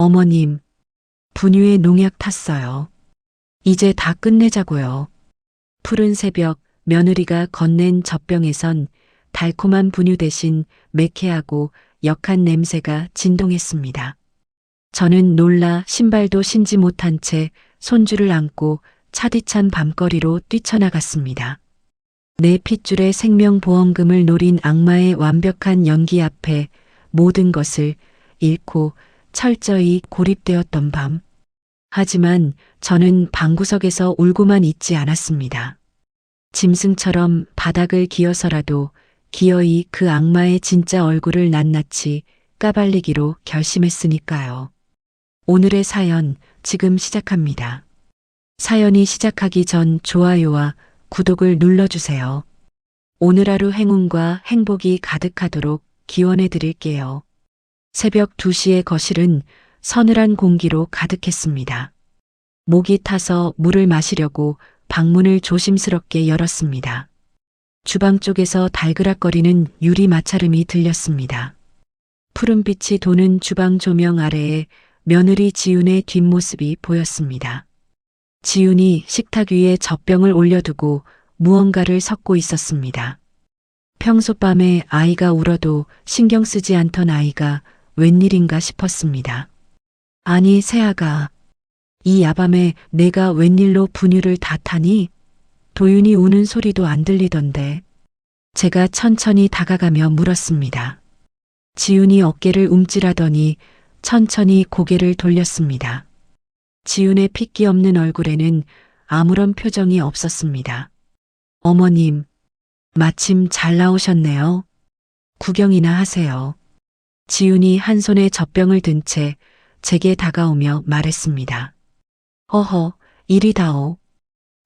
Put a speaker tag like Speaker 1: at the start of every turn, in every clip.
Speaker 1: 어머님, 분유에 농약 탔어요. 이제 다 끝내자고요. 푸른 새벽, 며느리가 건넨 젖병에선 달콤한 분유 대신 매캐하고 역한 냄새가 진동했습니다. 저는 놀라 신발도 신지 못한 채 손주를 안고 차디찬 밤거리로 뛰쳐나갔습니다. 내 핏줄의 생명보험금을 노린 악마의 완벽한 연기 앞에 모든 것을 잃고 철저히 고립되었던 밤. 하지만 저는 방구석에서 울고만 있지 않았습니다. 짐승처럼 바닥을 기어서라도 기어이 그 악마의 진짜 얼굴을 낱낱이 까발리기로 결심했으니까요. 오늘의 사연 지금 시작합니다. 사연이 시작하기 전 좋아요와 구독을 눌러주세요. 오늘 하루 행운과 행복이 가득하도록 기원해 드릴게요. 새벽 2시의 거실은 서늘한 공기로 가득했습니다. 목이 타서 물을 마시려고 방문을 조심스럽게 열었습니다. 주방 쪽에서 달그락거리는 유리 마찰음이 들렸습니다. 푸른빛이 도는 주방 조명 아래에 며느리 지윤의 뒷모습이 보였습니다. 지윤이 식탁 위에 젖병을 올려두고 무언가를 섞고 있었습니다. 평소 밤에 아이가 울어도 신경 쓰지 않던 아이가 웬일인가 싶었습니다. 아니 새아가, 이 야밤에 내가 웬일로 분유를 다 타니? 도윤이 우는 소리도 안 들리던데. 제가 천천히 다가가며 물었습니다. 지윤이 어깨를 움찔하더니 천천히 고개를 돌렸습니다. 지윤의 핏기 없는 얼굴에는 아무런 표정이 없었습니다. 어머님, 마침 잘 나오셨네요. 구경이나 하세요. 지윤이 한 손에 젖병을 든 채 제게 다가오며 말했습니다. 허허, 이리다오.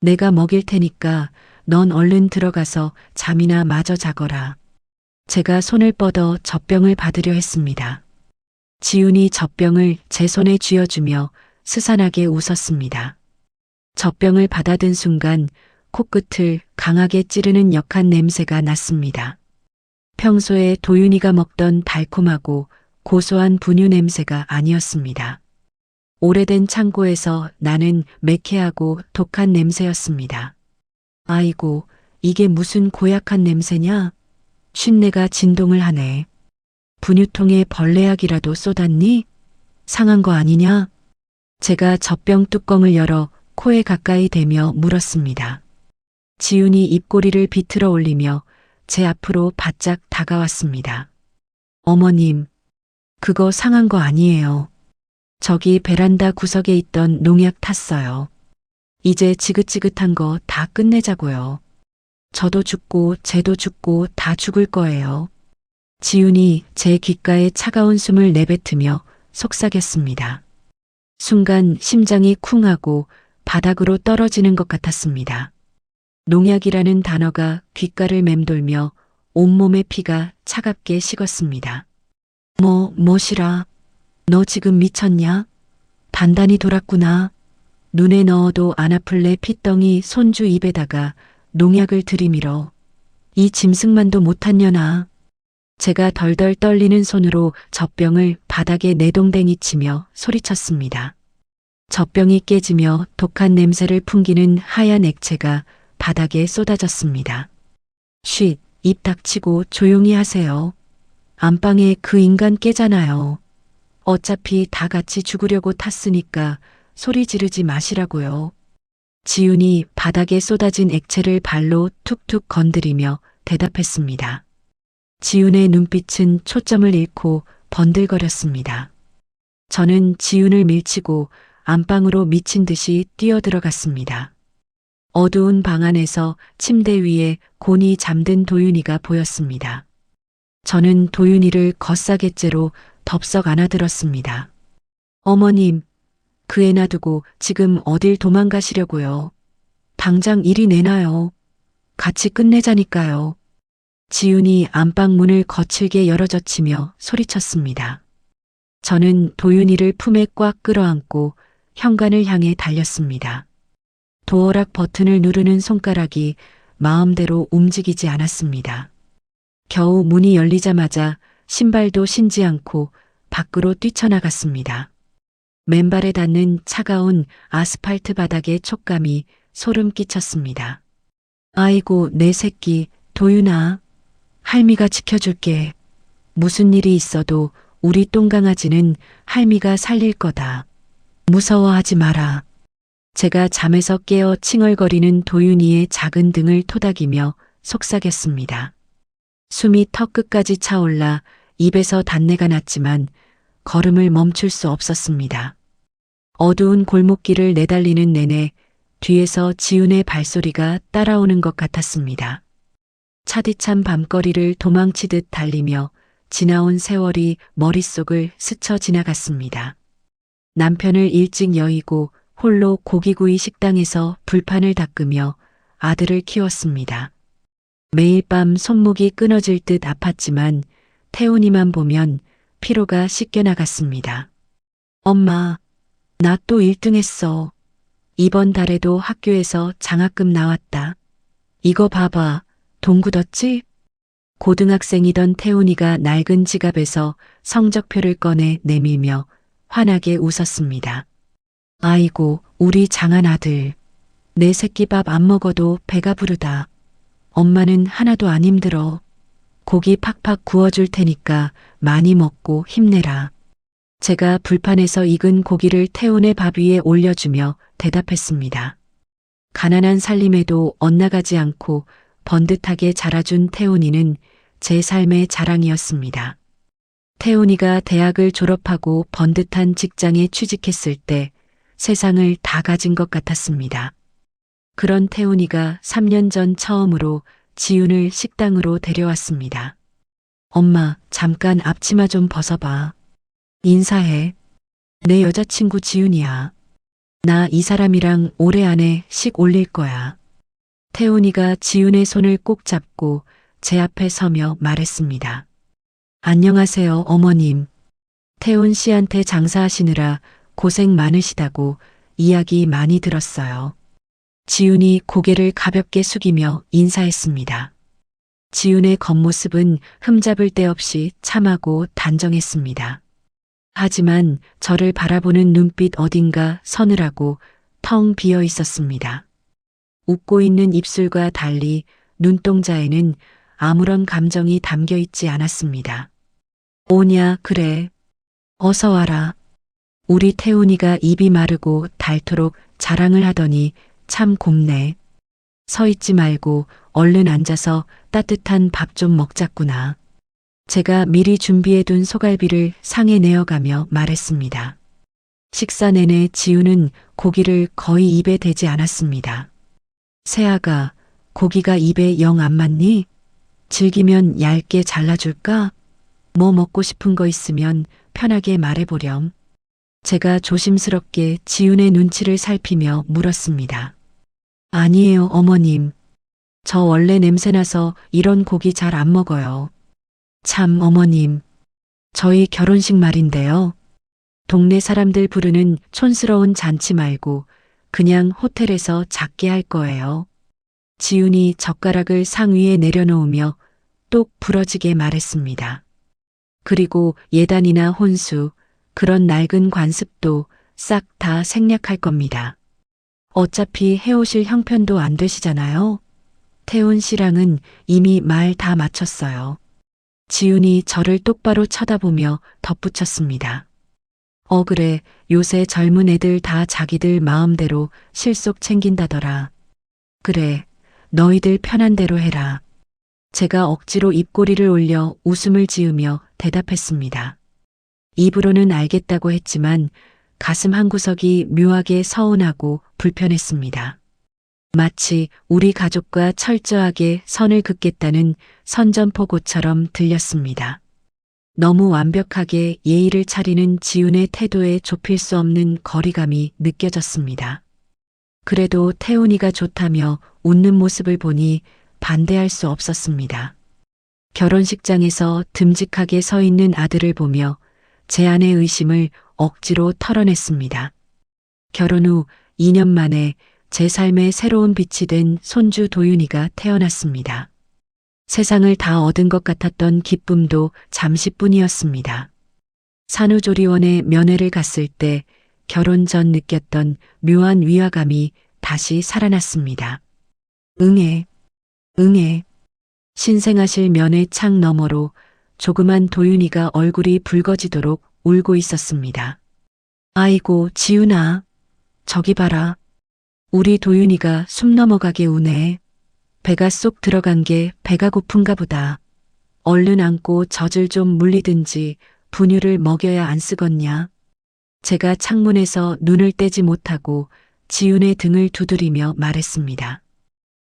Speaker 1: 내가 먹일 테니까 넌 얼른 들어가서 잠이나 마저 자거라. 제가 손을 뻗어 젖병을 받으려 했습니다. 지윤이 젖병을 제 손에 쥐어주며 스산하게 웃었습니다. 젖병을 받아든 순간 코끝을 강하게 찌르는 역한 냄새가 났습니다. 평소에 도윤이가 먹던 달콤하고 고소한 분유 냄새가 아니었습니다. 오래된 창고에서 나는 매캐하고 독한 냄새였습니다. 아이고, 이게 무슨 고약한 냄새냐? 쉰내가 진동을 하네. 분유통에 벌레약이라도 쏟았니? 상한 거 아니냐? 제가 젖병 뚜껑을 열어 코에 가까이 대며 물었습니다. 지윤이 입꼬리를 비틀어 올리며 제 앞으로 바짝 다가왔습니다. 어머님, 그거 상한 거 아니에요. 저기 베란다 구석에 있던 농약 탔어요. 이제 지긋지긋한 거 다 끝내자고요. 저도 죽고 쟤도 죽고 다 죽을 거예요. 지윤이 제 귓가에 차가운 숨을 내뱉으며 속삭였습니다. 순간 심장이 쿵하고 바닥으로 떨어지는 것 같았습니다. 농약이라는 단어가 귓가를 맴돌며 온몸의 피가 차갑게 식었습니다. 뭐시라. 너 지금 미쳤냐? 단단히 돌았구나. 눈에 넣어도 안 아플래 핏덩이 손주 입에다가 농약을 들이밀어. 이 짐승만도 못한 년아. 제가 덜덜 떨리는 손으로 젖병을 바닥에 내동댕이 치며 소리쳤습니다. 젖병이 깨지며 독한 냄새를 풍기는 하얀 액체가 바닥에 쏟아졌습니다. 쉿, 입 닥치고 조용히 하세요. 안방에 그 인간 깨잖아요. 어차피 다 같이 죽으려고 탔으니까 소리 지르지 마시라고요. 지윤이 바닥에 쏟아진 액체를 발로 툭툭 건드리며 대답했습니다. 지윤의 눈빛은 초점을 잃고 번들거렸습니다. 저는 지윤을 밀치고 안방으로 미친 듯이 뛰어들어갔습니다. 어두운 방 안에서 침대 위에 곤히 잠든 도윤이가 보였습니다. 저는 도윤이를 겉사개째로 덥석 안아들었습니다. 어머님, 그 애 놔두고 지금 어딜 도망가시려고요. 당장 이리 내놔요. 같이 끝내자니까요. 지윤이 안방 문을 거칠게 열어젖히며 소리쳤습니다. 저는 도윤이를 품에 꽉 끌어안고 현관을 향해 달렸습니다. 도어락 버튼을 누르는 손가락이 마음대로 움직이지 않았습니다. 겨우 문이 열리자마자 신발도 신지 않고 밖으로 뛰쳐나갔습니다. 맨발에 닿는 차가운 아스팔트 바닥의 촉감이 소름 끼쳤습니다. 아이고, 내 새끼, 도윤아. 할미가 지켜줄게. 무슨 일이 있어도 우리 똥강아지는 할미가 살릴 거다. 무서워하지 마라. 제가 잠에서 깨어 칭얼거리는 도윤이의 작은 등을 토닥이며 속삭였습니다. 숨이 턱끝까지 차올라 입에서 단내가 났지만 걸음을 멈출 수 없었습니다. 어두운 골목길을 내달리는 내내 뒤에서 지훈의 발소리가 따라오는 것 같았습니다. 차디찬 밤거리를 도망치듯 달리며 지나온 세월이 머릿속을 스쳐 지나갔습니다. 남편을 일찍 여의고 홀로 고기구이 식당에서 불판을 닦으며 아들을 키웠습니다. 매일 밤 손목이 끊어질 듯 아팠지만 태훈이만 보면 피로가 씻겨나갔습니다. 엄마, 나 또 1등 했어. 이번 달에도 학교에서 장학금 나왔다. 이거 봐봐, 돈 굳었지? 고등학생이던 태훈이가 낡은 지갑에서 성적표를 꺼내 내밀며 환하게 웃었습니다. 아이고, 우리 장한 아들. 내 새끼 밥 안 먹어도 배가 부르다. 엄마는 하나도 안 힘들어. 고기 팍팍 구워줄 테니까 많이 먹고 힘내라. 제가 불판에서 익은 고기를 태훈의 밥 위에 올려주며 대답했습니다. 가난한 살림에도 엇나가지 않고 번듯하게 자라준 태훈이는 제 삶의 자랑이었습니다. 태훈이가 대학을 졸업하고 번듯한 직장에 취직했을 때 세상을 다 가진 것 같았습니다. 그런 태훈이가 3년 전 처음으로 지훈을 식당으로 데려왔습니다. 엄마, 잠깐 앞치마 좀 벗어봐. 인사해. 내 여자친구 지훈이야. 나 이 사람이랑 올해 안에 식 올릴 거야. 태훈이가 지훈의 손을 꼭 잡고 제 앞에 서며 말했습니다. 안녕하세요, 어머님. 태훈 씨한테 장사하시느라 고생 많으시다고 이야기 많이 들었어요. 지훈이 고개를 가볍게 숙이며 인사했습니다. 지훈의 겉모습은 흠잡을 데 없이 참하고 단정했습니다. 하지만 저를 바라보는 눈빛 어딘가 서늘하고 텅 비어 있었습니다. 웃고 있는 입술과 달리 눈동자에는 아무런 감정이 담겨 있지 않았습니다. 오냐, 그래. 어서 와라. 우리 태훈이가 입이 마르고 닳도록 자랑을 하더니 참 곱네. 서 있지 말고 얼른 앉아서 따뜻한 밥 좀 먹자꾸나. 제가 미리 준비해둔 소갈비를 상에 내어가며 말했습니다. 식사 내내 지훈은 고기를 거의 입에 대지 않았습니다. 세아가, 고기가 입에 영 안 맞니? 질기면 얇게 잘라줄까? 뭐 먹고 싶은 거 있으면 편하게 말해보렴. 제가 조심스럽게 지훈의 눈치를 살피며 물었습니다. 아니에요, 어머님. 저 원래 냄새나서 이런 고기 잘 안 먹어요. 참, 어머님. 저희 결혼식 말인데요. 동네 사람들 부르는 촌스러운 잔치 말고 그냥 호텔에서 작게 할 거예요. 지훈이 젓가락을 상 위에 내려놓으며 똑 부러지게 말했습니다. 그리고 예단이나 혼수, 그런 낡은 관습도 싹 다 생략할 겁니다. 어차피 해오실 형편도 안 되시잖아요. 태훈 씨랑은 이미 말 다 마쳤어요. 지훈이 저를 똑바로 쳐다보며 덧붙였습니다. 그래, 요새 젊은 애들 다 자기들 마음대로 실속 챙긴다더라. 그래, 너희들 편한 대로 해라. 제가 억지로 입꼬리를 올려 웃음을 지으며 대답했습니다. 입으로는 알겠다고 했지만 가슴 한구석이 묘하게 서운하고 불편했습니다. 마치 우리 가족과 철저하게 선을 긋겠다는 선전포고처럼 들렸습니다. 너무 완벽하게 예의를 차리는 지훈의 태도에 좁힐 수 없는 거리감이 느껴졌습니다. 그래도 태훈이가 좋다며 웃는 모습을 보니 반대할 수 없었습니다. 결혼식장에서 듬직하게 서 있는 아들을 보며 제 안의 의심을 억지로 털어냈습니다. 결혼 후 2년 만에 제 삶의 새로운 빛이 된 손주 도윤이가 태어났습니다. 세상을 다 얻은 것 같았던 기쁨도 잠시뿐이었습니다. 산후조리원에 면회를 갔을 때 결혼 전 느꼈던 묘한 위화감이 다시 살아났습니다. 응애, 응애. 신생아실 면회 창 너머로 조그만 도윤이가 얼굴이 붉어지도록 울고 있었습니다. 아이고, 지윤아. 저기 봐라. 우리 도윤이가 숨 넘어가게 우네. 배가 쏙 들어간 게 배가 고픈가 보다. 얼른 안고 젖을 좀 물리든지 분유를 먹여야 안 쓰겄냐. 제가 창문에서 눈을 떼지 못하고 지윤의 등을 두드리며 말했습니다.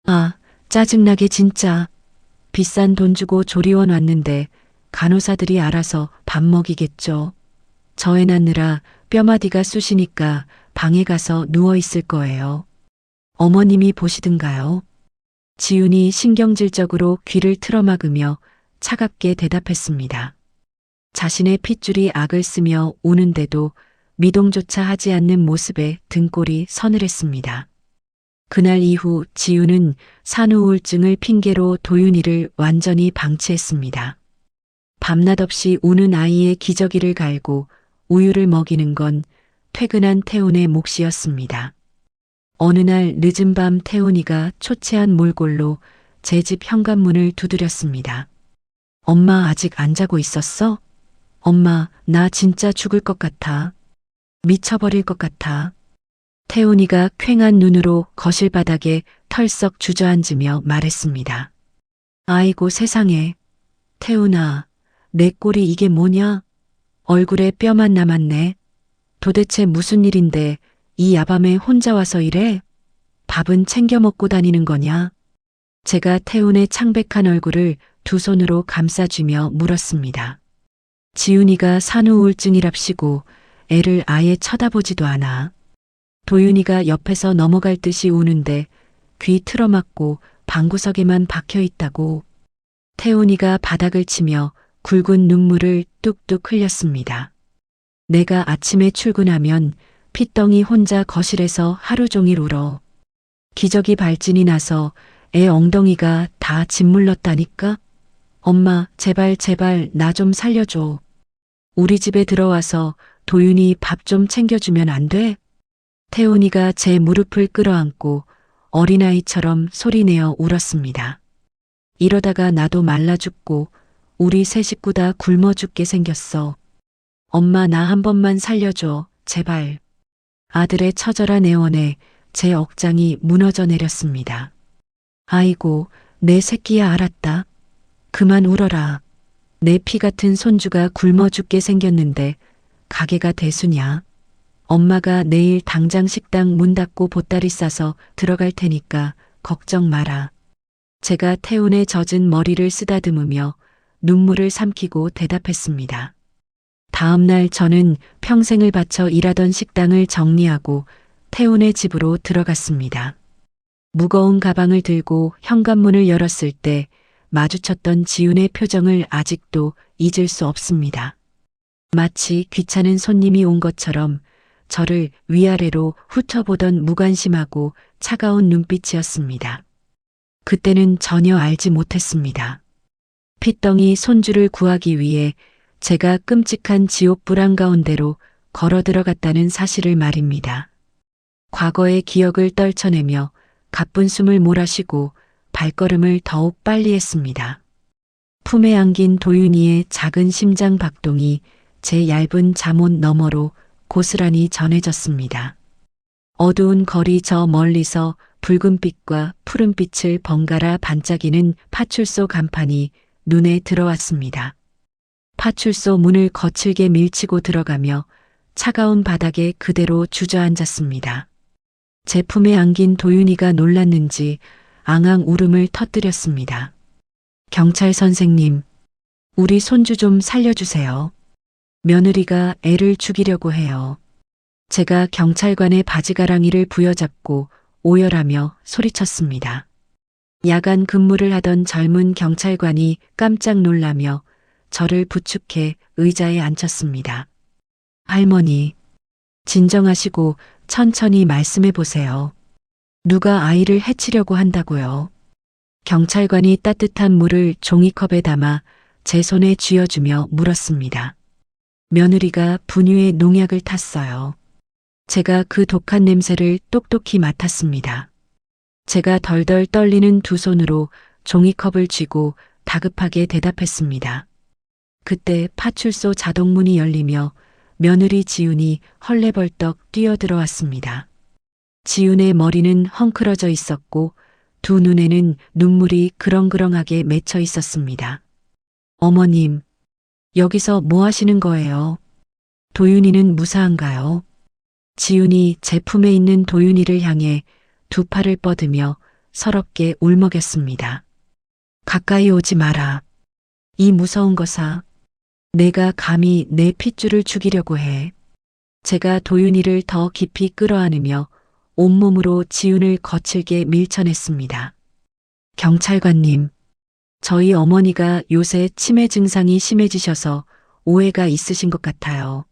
Speaker 1: 아, 짜증나게 진짜. 비싼 돈 주고 조리원 왔는데 간호사들이 알아서 밥 먹이겠죠. 저 애 낳느라 뼈마디가 쑤시니까 방에 가서 누워 있을 거예요. 어머님이 보시든가요. 지윤이 신경질적으로 귀를 틀어막으며 차갑게 대답했습니다. 자신의 핏줄이 악을 쓰며 우는데도 미동조차 하지 않는 모습에 등골이 서늘했습니다. 그날 이후 지윤은 산후우울증을 핑계로 도윤이를 완전히 방치했습니다. 밤낮 없이 우는 아이의 기저귀를 갈고 우유를 먹이는 건 퇴근한 태훈의 몫이었습니다. 어느 날 늦은 밤 태훈이가 초췌한 몰골로 제 집 현관문을 두드렸습니다. 엄마 아직 안 자고 있었어? 엄마, 나 진짜 죽을 것 같아. 미쳐버릴 것 같아. 태훈이가 퀭한 눈으로 거실 바닥에 털썩 주저앉으며 말했습니다. 아이고 세상에. 태훈아, 내 꼴이 이게 뭐냐? 얼굴에 뼈만 남았네. 도대체 무슨 일인데 이 야밤에 혼자 와서 이래? 밥은 챙겨 먹고 다니는 거냐? 제가 태훈의 창백한 얼굴을 두 손으로 감싸주며 물었습니다. 지윤이가 산후우울증이랍시고 애를 아예 쳐다보지도 않아. 도윤이가 옆에서 넘어갈 듯이 우는데 귀 틀어막고 방구석에만 박혀 있다고. 태훈이가 바닥을 치며 굵은 눈물을 뚝뚝 흘렸습니다. 내가 아침에 출근하면 핏덩이 혼자 거실에서 하루 종일 울어. 기저귀 발진이 나서 애 엉덩이가 다 짓물렀다니까? 엄마, 제발 제발 나 좀 살려줘. 우리 집에 들어와서 도윤이 밥 좀 챙겨주면 안 돼? 태훈이가 제 무릎을 끌어안고 어린아이처럼 소리내어 울었습니다. 이러다가 나도 말라 죽고 우리 세 식구 다 굶어 죽게 생겼어. 엄마 나 한 번만 살려줘, 제발. 아들의 처절한 애원에 제 억장이 무너져 내렸습니다. 아이고, 내 새끼야 알았다. 그만 울어라. 내 피 같은 손주가 굶어 죽게 생겼는데 가게가 대수냐. 엄마가 내일 당장 식당 문 닫고 보따리 싸서 들어갈 테니까 걱정 마라. 제가 태훈의 젖은 머리를 쓰다듬으며 눈물을 삼키고 대답했습니다. 다음 날 저는 평생을 바쳐 일하던 식당을 정리하고 태훈의 집으로 들어갔습니다. 무거운 가방을 들고 현관문을 열었을 때 마주쳤던 지윤의 표정을 아직도 잊을 수 없습니다. 마치 귀찮은 손님이 온 것처럼 저를 위아래로 훑어보던 무관심하고 차가운 눈빛이었습니다. 그때는 전혀 알지 못했습니다. 핏덩이 손주를 구하기 위해 제가 끔찍한 지옥불 한가운데로 걸어 들어갔다는 사실을 말입니다. 과거의 기억을 떨쳐내며 가쁜 숨을 몰아쉬고 발걸음을 더욱 빨리 했습니다. 품에 안긴 도윤이의 작은 심장 박동이 제 얇은 잠옷 너머로 고스란히 전해졌습니다. 어두운 거리 저 멀리서 붉은빛과 푸른빛을 번갈아 반짝이는 파출소 간판이 눈에 들어왔습니다. 파출소 문을 거칠게 밀치고 들어가며 차가운 바닥에 그대로 주저앉았습니다. 제 품에 안긴 도윤이가 놀랐는지 앙앙 울음을 터뜨렸습니다. 경찰 선생님, 우리 손주 좀 살려주세요. 며느리가 애를 죽이려고 해요. 제가 경찰관의 바지가랑이를 부여잡고 오열하며 소리쳤습니다. 야간 근무를 하던 젊은 경찰관이 깜짝 놀라며 저를 부축해 의자에 앉혔습니다. 할머니, 진정하시고 천천히 말씀해 보세요. 누가 아이를 해치려고 한다고요? 경찰관이 따뜻한 물을 종이컵에 담아 제 손에 쥐어주며 물었습니다. 며느리가 분유에 농약을 탔어요. 제가 그 독한 냄새를 똑똑히 맡았습니다. 제가 덜덜 떨리는 두 손으로 종이컵을 쥐고 다급하게 대답했습니다. 그때 파출소 자동문이 열리며 며느리 지훈이 헐레벌떡 뛰어들어왔습니다. 지훈의 머리는 헝클어져 있었고 두 눈에는 눈물이 그렁그렁하게 맺혀 있었습니다. 어머님, 여기서 뭐 하시는 거예요? 도윤이는 무사한가요? 지훈이 제 품에 있는 도윤이를 향해 두 팔을 뻗으며 서럽게 울먹였습니다. 가까이 오지 마라. 이 무서운 것아. 내가 감히 내 핏줄을 죽이려고 해. 제가 도윤이를 더 깊이 끌어안으며 온몸으로 지훈을 거칠게 밀쳐냈습니다. 경찰관님, 저희 어머니가 요새 치매 증상이 심해지셔서 오해가 있으신 것 같아요.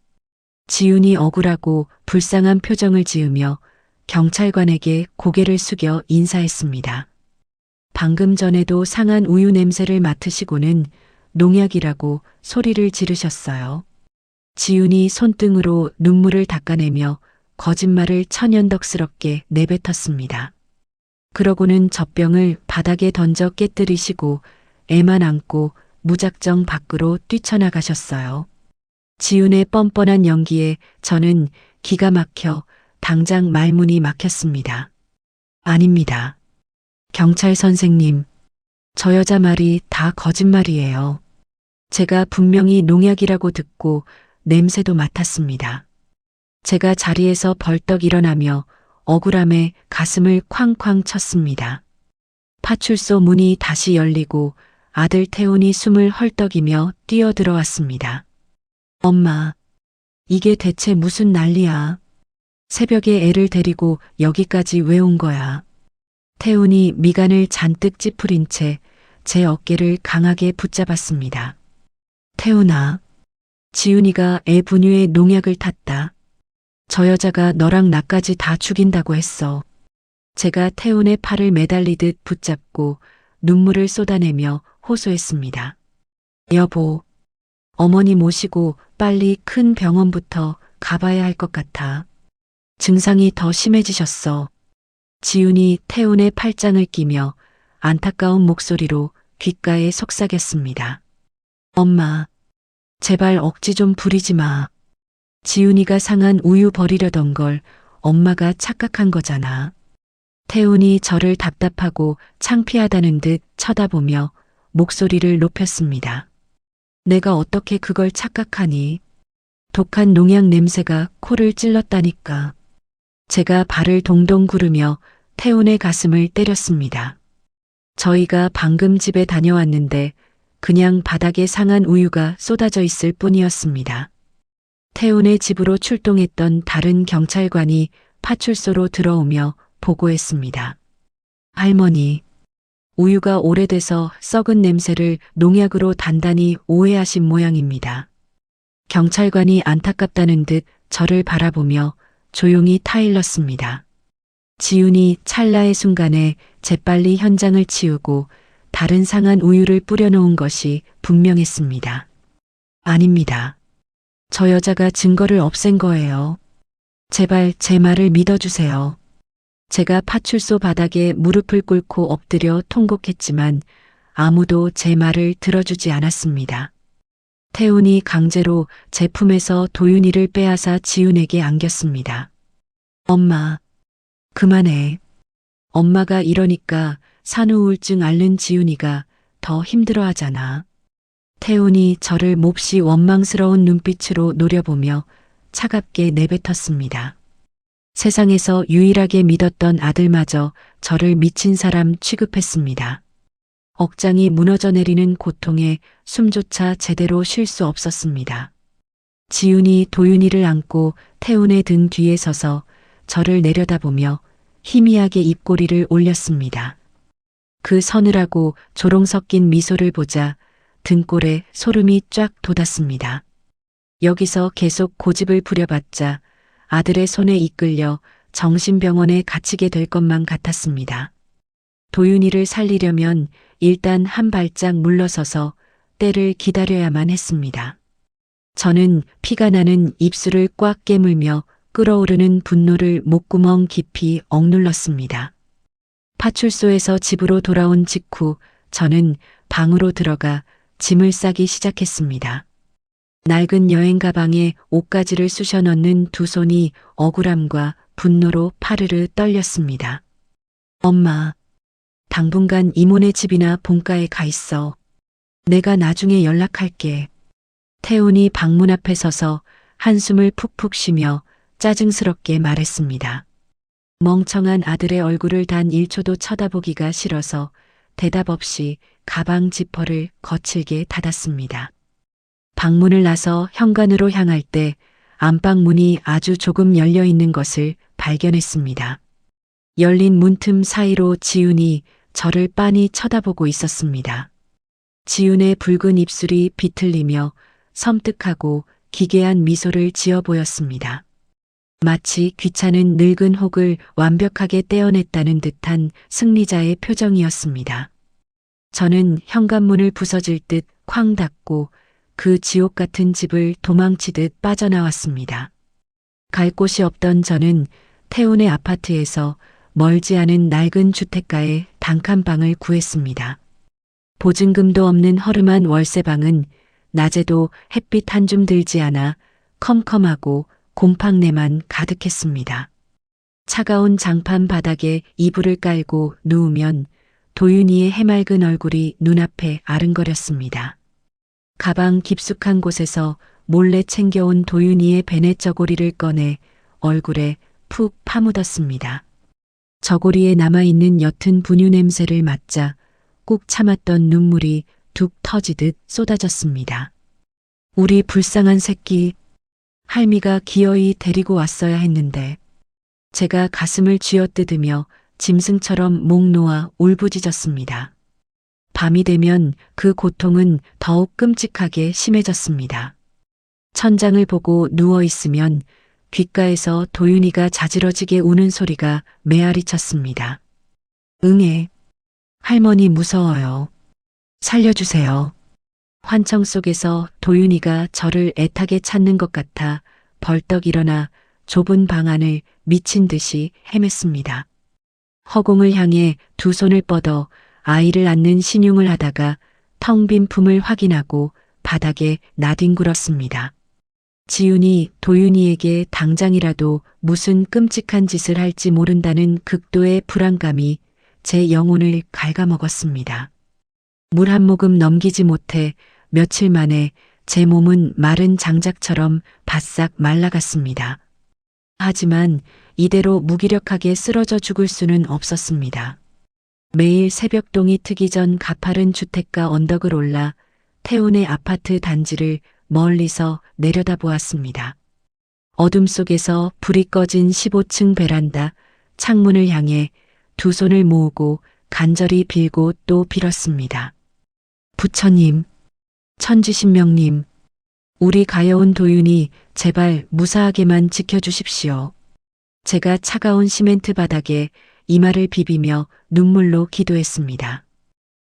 Speaker 1: 지훈이 억울하고 불쌍한 표정을 지으며 경찰관에게 고개를 숙여 인사했습니다. 방금 전에도 상한 우유 냄새를 맡으시고는 농약이라고 소리를 지르셨어요. 지훈이 손등으로 눈물을 닦아내며 거짓말을 천연덕스럽게 내뱉었습니다. 그러고는 젖병을 바닥에 던져 깨뜨리시고 애만 안고 무작정 밖으로 뛰쳐나가셨어요. 지훈의 뻔뻔한 연기에 저는 기가 막혀 당장 말문이 막혔습니다. 아닙니다. 경찰 선생님, 저 여자 말이 다 거짓말이에요. 제가 분명히 농약이라고 듣고 냄새도 맡았습니다. 제가 자리에서 벌떡 일어나며 억울함에 가슴을 쾅쾅 쳤습니다. 파출소 문이 다시 열리고 아들 태훈이 숨을 헐떡이며 뛰어들어왔습니다. 엄마, 이게 대체 무슨 난리야? 새벽에 애를 데리고 여기까지 왜 온 거야? 태훈이 미간을 잔뜩 찌푸린 채 제 어깨를 강하게 붙잡았습니다. 태훈아, 지훈이가 애 분유에 농약을 탔다. 저 여자가 너랑 나까지 다 죽인다고 했어. 제가 태훈의 팔을 매달리듯 붙잡고 눈물을 쏟아내며 호소했습니다. 여보, 어머니 모시고 빨리 큰 병원부터 가봐야 할 것 같아. 증상이 더 심해지셨어. 지훈이 태훈의 팔짱을 끼며 안타까운 목소리로 귓가에 속삭였습니다. 엄마, 제발 억지 좀 부리지 마. 지훈이가 상한 우유 버리려던 걸 엄마가 착각한 거잖아. 태훈이 저를 답답하고 창피하다는 듯 쳐다보며 목소리를 높였습니다. 내가 어떻게 그걸 착각하니? 독한 농약 냄새가 코를 찔렀다니까. 제가 발을 동동 구르며 태훈의 가슴을 때렸습니다. 저희가 방금 집에 다녀왔는데 그냥 바닥에 상한 우유가 쏟아져 있을 뿐이었습니다. 태훈의 집으로 출동했던 다른 경찰관이 파출소로 들어오며 보고했습니다. 할머니, 우유가 오래돼서 썩은 냄새를 농약으로 단단히 오해하신 모양입니다. 경찰관이 안타깝다는 듯 저를 바라보며 조용히 타일렀습니다. 지훈이 찰나의 순간에 재빨리 현장을 치우고 다른 상한 우유를 뿌려놓은 것이 분명했습니다. 아닙니다. 저 여자가 증거를 없앤 거예요. 제발 제 말을 믿어주세요. 제가 파출소 바닥에 무릎을 꿇고 엎드려 통곡했지만 아무도 제 말을 들어주지 않았습니다. 태훈이 강제로 제 품에서 도윤이를 빼앗아 지훈에게 안겼습니다. 엄마, 그만해. 엄마가 이러니까 산후우울증 앓는 지훈이가 더 힘들어하잖아. 태훈이 저를 몹시 원망스러운 눈빛으로 노려보며 차갑게 내뱉었습니다. 세상에서 유일하게 믿었던 아들마저 저를 미친 사람 취급했습니다. 억장이 무너져 내리는 고통에 숨조차 제대로 쉴 수 없었습니다. 지훈이 도윤이를 안고 태훈의 등 뒤에 서서 저를 내려다보며 희미하게 입꼬리를 올렸습니다. 그 서늘하고 조롱 섞인 미소를 보자 등골에 소름이 쫙 돋았습니다. 여기서 계속 고집을 부려봤자 아들의 손에 이끌려 정신병원에 갇히게 될 것만 같았습니다. 도윤이를 살리려면 일단 한 발짝 물러서서 때를 기다려야만 했습니다. 저는 피가 나는 입술을 꽉 깨물며 끓어오르는 분노를 목구멍 깊이 억눌렀습니다. 파출소에서 집으로 돌아온 직후 저는 방으로 들어가 짐을 싸기 시작했습니다. 낡은 여행 가방에 옷가지를 쑤셔 넣는 두 손이 억울함과 분노로 파르르 떨렸습니다. 엄마, 당분간 이모네 집이나 본가에 가 있어. 내가 나중에 연락할게. 태훈이 방문 앞에 서서 한숨을 푹푹 쉬며 짜증스럽게 말했습니다. 멍청한 아들의 얼굴을 단 1초도 쳐다보기가 싫어서 대답 없이 가방 지퍼를 거칠게 닫았습니다. 방문을 나서 현관으로 향할 때 안방 문이 아주 조금 열려 있는 것을 발견했습니다. 열린 문틈 사이로 지훈이 저를 빤히 쳐다보고 있었습니다. 지훈의 붉은 입술이 비틀리며 섬뜩하고 기괴한 미소를 지어 보였습니다. 마치 귀찮은 늙은 혹을 완벽하게 떼어냈다는 듯한 승리자의 표정이었습니다. 저는 현관문을 부서질 듯 쾅 닫고 그 지옥 같은 집을 도망치듯 빠져나왔습니다. 갈 곳이 없던 저는 태훈의 아파트에서 멀지 않은 낡은 주택가에 단칸방을 구했습니다. 보증금도 없는 허름한 월세방은 낮에도 햇빛 한 줌 들지 않아 컴컴하고 곰팡내만 가득했습니다. 차가운 장판 바닥에 이불을 깔고 누우면 도윤이의 해맑은 얼굴이 눈앞에 아른거렸습니다. 가방 깊숙한 곳에서 몰래 챙겨온 도윤이의 베네 저고리를 꺼내 얼굴에 푹 파묻었습니다. 저고리에 남아있는 옅은 분유 냄새를 맡자 꾹 참았던 눈물이 툭 터지듯 쏟아졌습니다. 우리 불쌍한 새끼, 할미가 기어이 데리고 왔어야 했는데. 제가 가슴을 쥐어뜯으며 짐승처럼 목 놓아 울부짖었습니다. 밤이 되면 그 고통은 더욱 끔찍하게 심해졌습니다. 천장을 보고 누워있으면 귓가에서 도윤이가 자지러지게 우는 소리가 메아리쳤습니다. 응애, 할머니 무서워요. 살려주세요. 환청 속에서 도윤이가 저를 애타게 찾는 것 같아 벌떡 일어나 좁은 방 안을 미친 듯이 헤맸습니다. 허공을 향해 두 손을 뻗어 아이를 안는 신용을 하다가 텅 빈 품을 확인하고 바닥에 나뒹굴었습니다. 지훈이 도윤이에게 당장이라도 무슨 끔찍한 짓을 할지 모른다는 극도의 불안감이 제 영혼을 갉아먹었습니다. 물 한 모금 넘기지 못해 며칠 만에 제 몸은 마른 장작처럼 바싹 말라갔습니다. 하지만 이대로 무기력하게 쓰러져 죽을 수는 없었습니다. 매일 새벽동이 트기 전 가파른 주택가 언덕을 올라 태훈의 아파트 단지를 멀리서 내려다보았습니다. 어둠 속에서 불이 꺼진 15층 베란다 창문을 향해 두 손을 모으고 간절히 빌고 또 빌었습니다. 부처님, 천지신명님, 우리 가여운 도윤이 제발 무사하게만 지켜주십시오. 제가 차가운 시멘트 바닥에 이마를 비비며 눈물로 기도했습니다.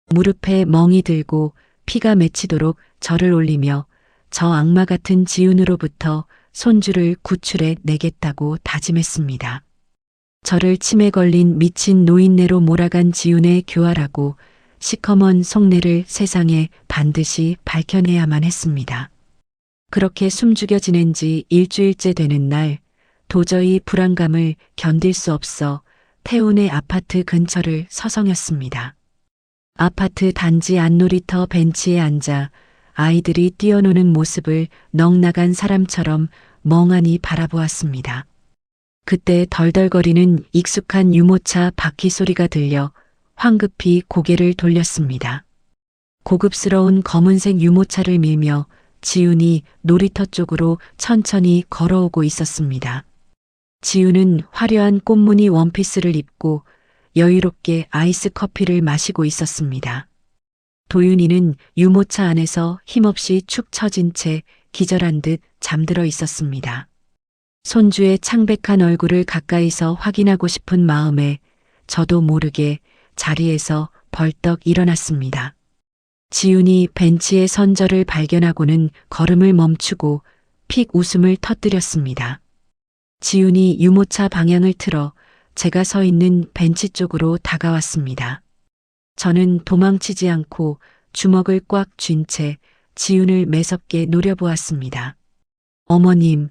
Speaker 1: 무릎에 멍이 들고 피가 맺히도록 절을 올리며 저 악마 같은 지훈으로부터 손주를 구출해 내겠다고 다짐했습니다. 저를 침에 걸린 미친 노인네로 몰아간 지훈의 교활하고 시커먼 속내를 세상에 반드시 밝혀내야만 했습니다. 그렇게 숨죽여 지낸 지 일주일째 되는 날 도저히 불안감을 견딜 수 없어 태훈의 아파트 근처를 서성였습니다. 아파트 단지 안놀이터 벤치에 앉아 아이들이 뛰어노는 모습을 넋나간 사람처럼 멍하니 바라보았습니다. 그때 덜덜거리는 익숙한 유모차 바퀴 소리가 들려 황급히 고개를 돌렸습니다. 고급스러운 검은색 유모차를 밀며 지훈이 놀이터 쪽으로 천천히 걸어오고 있었습니다. 지훈은 화려한 꽃무늬 원피스를 입고 여유롭게 아이스 커피를 마시고 있었습니다. 도윤이는 유모차 안에서 힘없이 축 처진 채 기절한 듯 잠들어 있었습니다. 손주의 창백한 얼굴을 가까이서 확인하고 싶은 마음에 저도 모르게 자리에서 벌떡 일어났습니다. 지훈이 벤치에 선 저를 발견하고는 걸음을 멈추고 픽 웃음을 터뜨렸습니다. 지훈이 유모차 방향을 틀어 제가 서 있는 벤치 쪽으로 다가왔습니다. 저는 도망치지 않고 주먹을 꽉 쥔 채 지훈을 매섭게 노려보았습니다. 어머님,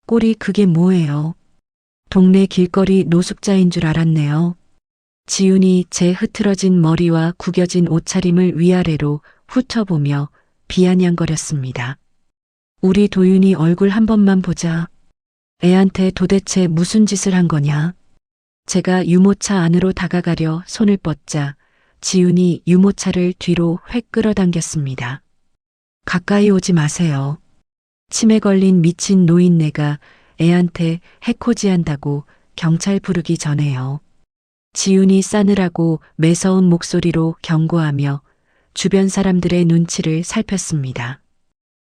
Speaker 1: 꼴이 그게 뭐예요? 동네 길거리 노숙자인 줄 알았네요. 지훈이 제 흐트러진 머리와 구겨진 옷차림을 위아래로 훑어보며 비아냥거렸습니다. 우리 도윤이 얼굴 한 번만 보자. 애한테 도대체 무슨 짓을 한 거냐? 제가 유모차 안으로 다가가려 손을 뻗자 지훈이 유모차를 뒤로 획 끌어당겼습니다. 가까이 오지 마세요. 치매 걸린 미친 노인네가 애한테 해코지한다고 경찰 부르기 전에요. 지훈이 싸늘하고 매서운 목소리로 경고하며 주변 사람들의 눈치를 살폈습니다.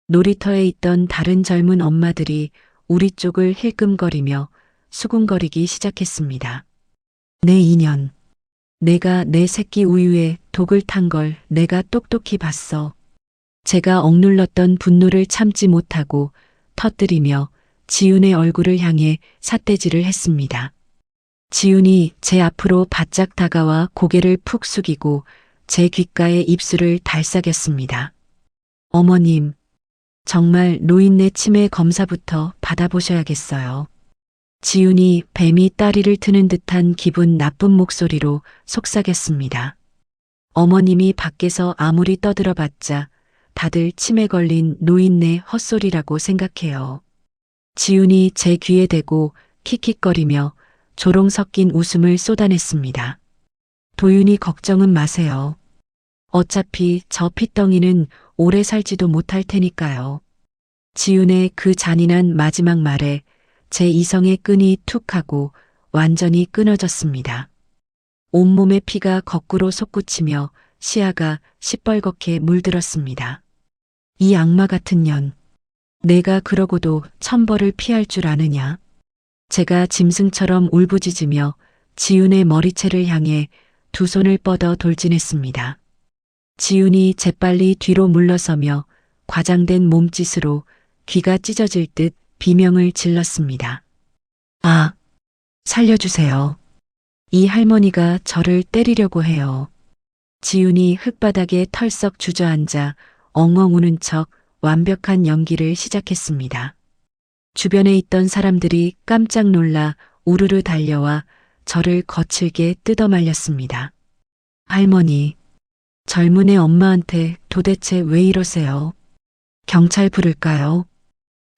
Speaker 1: 놀이터에 있던 다른 젊은 엄마들이 우리 쪽을 힐끔거리며 수군거리기 시작했습니다. 내 인연. 내가 내 새끼 우유에 독을 탄 걸 내가 똑똑히 봤어. 제가 억눌렀던 분노를 참지 못하고 터뜨리며 지훈의 얼굴을 향해 삿대질을 했습니다. 지훈이 제 앞으로 바짝 다가와 고개를 푹 숙이고 제 귓가에 입술을 달싹였습니다. 어머님, 정말 노인네 치매 검사부터 받아보셔야겠어요. 지훈이 뱀이 따리를 트는 듯한 기분 나쁜 목소리로 속삭였습니다. 어머님이 밖에서 아무리 떠들어봤자 다들 치매 걸린 노인네 헛소리라고 생각해요. 지훈이 제 귀에 대고 킥킥거리며 조롱 섞인 웃음을 쏟아냈습니다. 도윤이 걱정은 마세요. 어차피 저 핏덩이는 오래 살지도 못할 테니까요. 지훈의 그 잔인한 마지막 말에 제 이성의 끈이 툭 하고 완전히 끊어졌습니다. 온몸의 피가 거꾸로 솟구치며 시야가 시뻘겋게 물들었습니다. 이 악마 같은 년. 내가 그러고도 천벌을 피할 줄 아느냐. 제가 짐승처럼 울부짖으며 지훈의 머리채를 향해 두 손을 뻗어 돌진했습니다. 지훈이 재빨리 뒤로 물러서며 과장된 몸짓으로 귀가 찢어질 듯 비명을 질렀습니다. 아, 살려주세요. 이 할머니가 저를 때리려고 해요. 지훈이 흙바닥에 털썩 주저앉아 엉엉 우는 척 완벽한 연기를 시작했습니다. 주변에 있던 사람들이 깜짝 놀라 우르르 달려와 저를 거칠게 뜯어말렸습니다. 할머니, 젊은 애 엄마한테 도대체 왜 이러세요? 경찰 부를까요?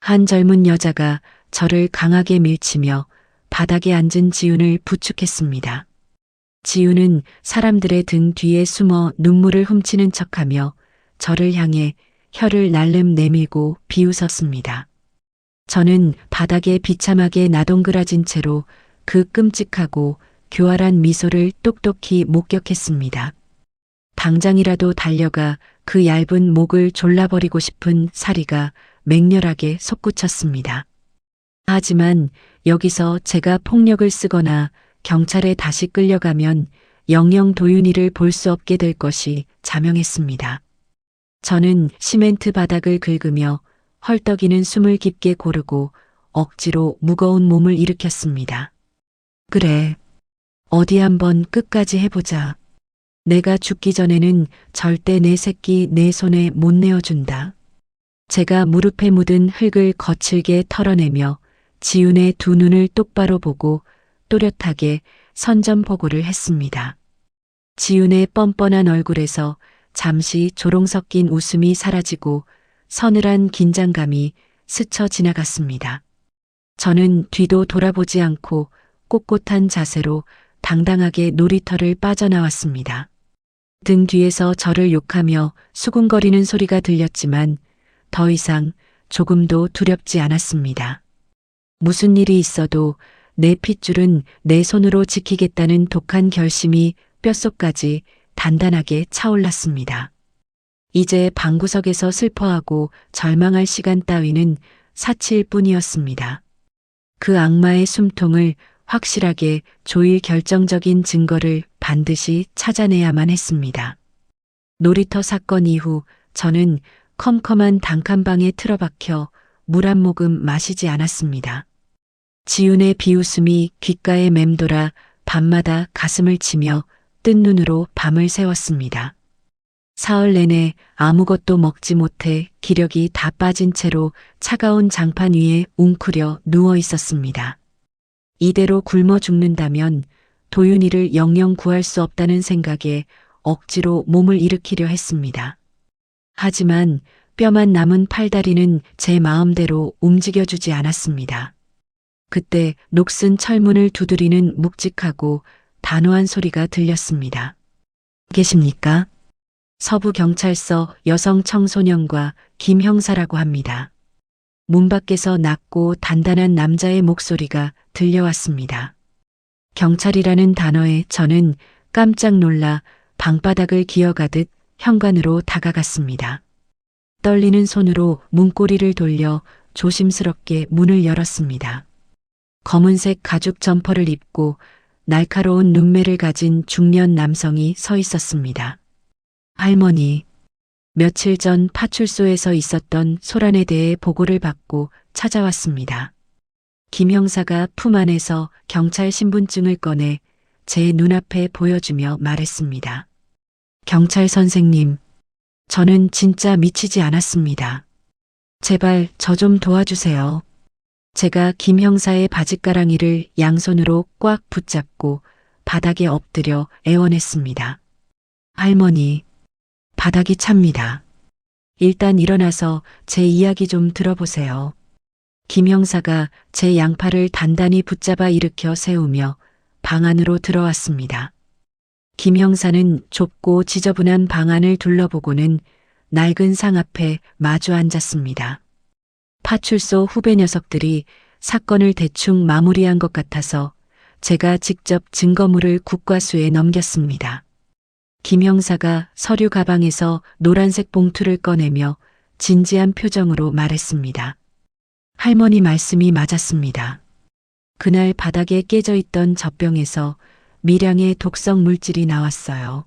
Speaker 1: 한 젊은 여자가 저를 강하게 밀치며 바닥에 앉은 지훈을 부축했습니다. 지훈은 사람들의 등 뒤에 숨어 눈물을 훔치는 척하며 저를 향해 혀를 날름 내밀고 비웃었습니다. 저는 바닥에 비참하게 나동그라진 채로 그 끔찍하고 교활한 미소를 똑똑히 목격했습니다. 당장이라도 달려가 그 얇은 목을 졸라버리고 싶은 사리가 맹렬하게 솟구쳤습니다. 하지만 여기서 제가 폭력을 쓰거나 경찰에 다시 끌려가면 영영 도윤이를 볼 수 없게 될 것이 자명했습니다. 저는 시멘트 바닥을 긁으며 헐떡이는 숨을 깊게 고르고 억지로 무거운 몸을 일으켰습니다. 그래, 어디 한번 끝까지 해보자. 내가 죽기 전에는 절대 내 새끼 내 손에 못 내어준다. 제가 무릎에 묻은 흙을 거칠게 털어내며 지훈의 두 눈을 똑바로 보고 또렷하게 선전포고를 했습니다. 지훈의 뻔뻔한 얼굴에서 잠시 조롱 섞인 웃음이 사라지고 서늘한 긴장감이 스쳐 지나갔습니다. 저는 뒤도 돌아보지 않고 꼿꼿한 자세로 당당하게 놀이터를 빠져나왔습니다. 등 뒤에서 저를 욕하며 수군거리는 소리가 들렸지만 더 이상 조금도 두렵지 않았습니다. 무슨 일이 있어도 내 핏줄은 내 손으로 지키겠다는 독한 결심이 뼛속까지 단단하게 차올랐습니다. 이제 방구석에서 슬퍼하고 절망할 시간 따위는 사치일 뿐이었습니다. 그 악마의 숨통을 확실하게 조일 결정적인 증거를 반드시 찾아내야만 했습니다. 놀이터 사건 이후 저는 컴컴한 단칸방에 틀어박혀 물 한 모금 마시지 않았습니다. 지윤의 비웃음이 귓가에 맴돌아 밤마다 가슴을 치며 뜬 눈으로 밤을 새웠습니다. 사흘 내내 아무것도 먹지 못해 기력이 다 빠진 채로 차가운 장판 위에 웅크려 누워 있었습니다. 이대로 굶어 죽는다면 도윤이를 영영 구할 수 없다는 생각에 억지로 몸을 일으키려 했습니다. 하지만 뼈만 남은 팔다리는 제 마음대로 움직여주지 않았습니다. 그때 녹슨 철문을 두드리는 묵직하고 단호한 소리가 들렸습니다. 계십니까? 서부경찰서 여성 청소년과 김 형사라고 합니다. 문 밖에서 낮고 단단한 남자의 목소리가 들려왔습니다. 경찰이라는 단어에 저는 깜짝 놀라 방바닥을 기어가듯 현관으로 다가갔습니다. 떨리는 손으로 문고리를 돌려 조심스럽게 문을 열었습니다. 검은색 가죽 점퍼를 입고 날카로운 눈매를 가진 중년 남성이 서 있었습니다. 할머니, 며칠 전 파출소에서 있었던 소란에 대해 보고를 받고 찾아왔습니다. 김 형사가 품 안에서 경찰 신분증을 꺼내 제 눈앞에 보여주며 말했습니다. 경찰 선생님, 저는 진짜 미치지 않았습니다. 제발 저 좀 도와주세요. 제가 김 형사의 바짓가랑이를 양손으로 꽉 붙잡고 바닥에 엎드려 애원했습니다. 할머니, 바닥이 찹니다. 일단 일어나서 제 이야기 좀 들어보세요. 김 형사가 제 양팔을 단단히 붙잡아 일으켜 세우며 방 안으로 들어왔습니다. 김 형사는 좁고 지저분한 방 안을 둘러보고는 낡은 상 앞에 마주 앉았습니다. 파출소 후배 녀석들이 사건을 대충 마무리한 것 같아서 제가 직접 증거물을 국과수에 넘겼습니다. 김 형사가 서류 가방에서 노란색 봉투를 꺼내며 진지한 표정으로 말했습니다. 할머니 말씀이 맞았습니다. 그날 바닥에 깨져 있던 젖병에서 미량의 독성 물질이 나왔어요.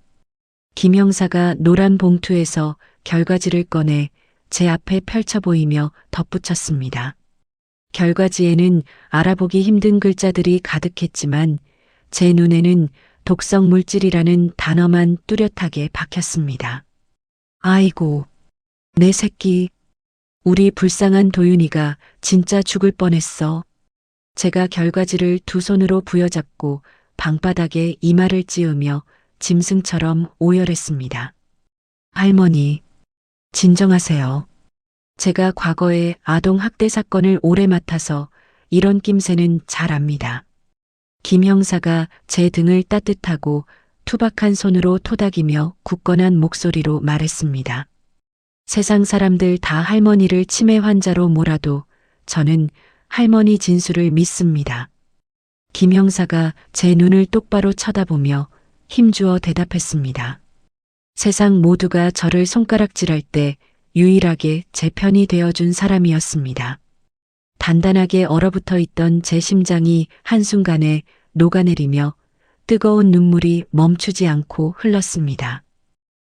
Speaker 1: 김 형사가 노란 봉투에서 결과지를 꺼내 제 앞에 펼쳐 보이며 덧붙였습니다. 결과지에는 알아보기 힘든 글자들이 가득했지만 제 눈에는 독성 물질이라는 단어만 뚜렷하게 박혔습니다. 아이고, 내 새끼. 우리 불쌍한 도윤이가 진짜 죽을 뻔했어. 제가 결과지를 두 손으로 부여잡고 방바닥에 이마를 찌으며 짐승처럼 오열했습니다. 할머니, 진정하세요. 제가 과거에 아동학대 사건을 오래 맡아서 이런 낌새는 잘 압니다. 김 형사가 제 등을 따뜻하고 투박한 손으로 토닥이며 굳건한 목소리로 말했습니다. 세상 사람들 다 할머니를 치매 환자로 몰아도 저는 할머니 진술을 믿습니다. 김 형사가 제 눈을 똑바로 쳐다보며 힘주어 대답했습니다. 세상 모두가 저를 손가락질할 때 유일하게 제 편이 되어준 사람이었습니다. 단단하게 얼어붙어 있던 제 심장이 한순간에 녹아내리며 뜨거운 눈물이 멈추지 않고 흘렀습니다.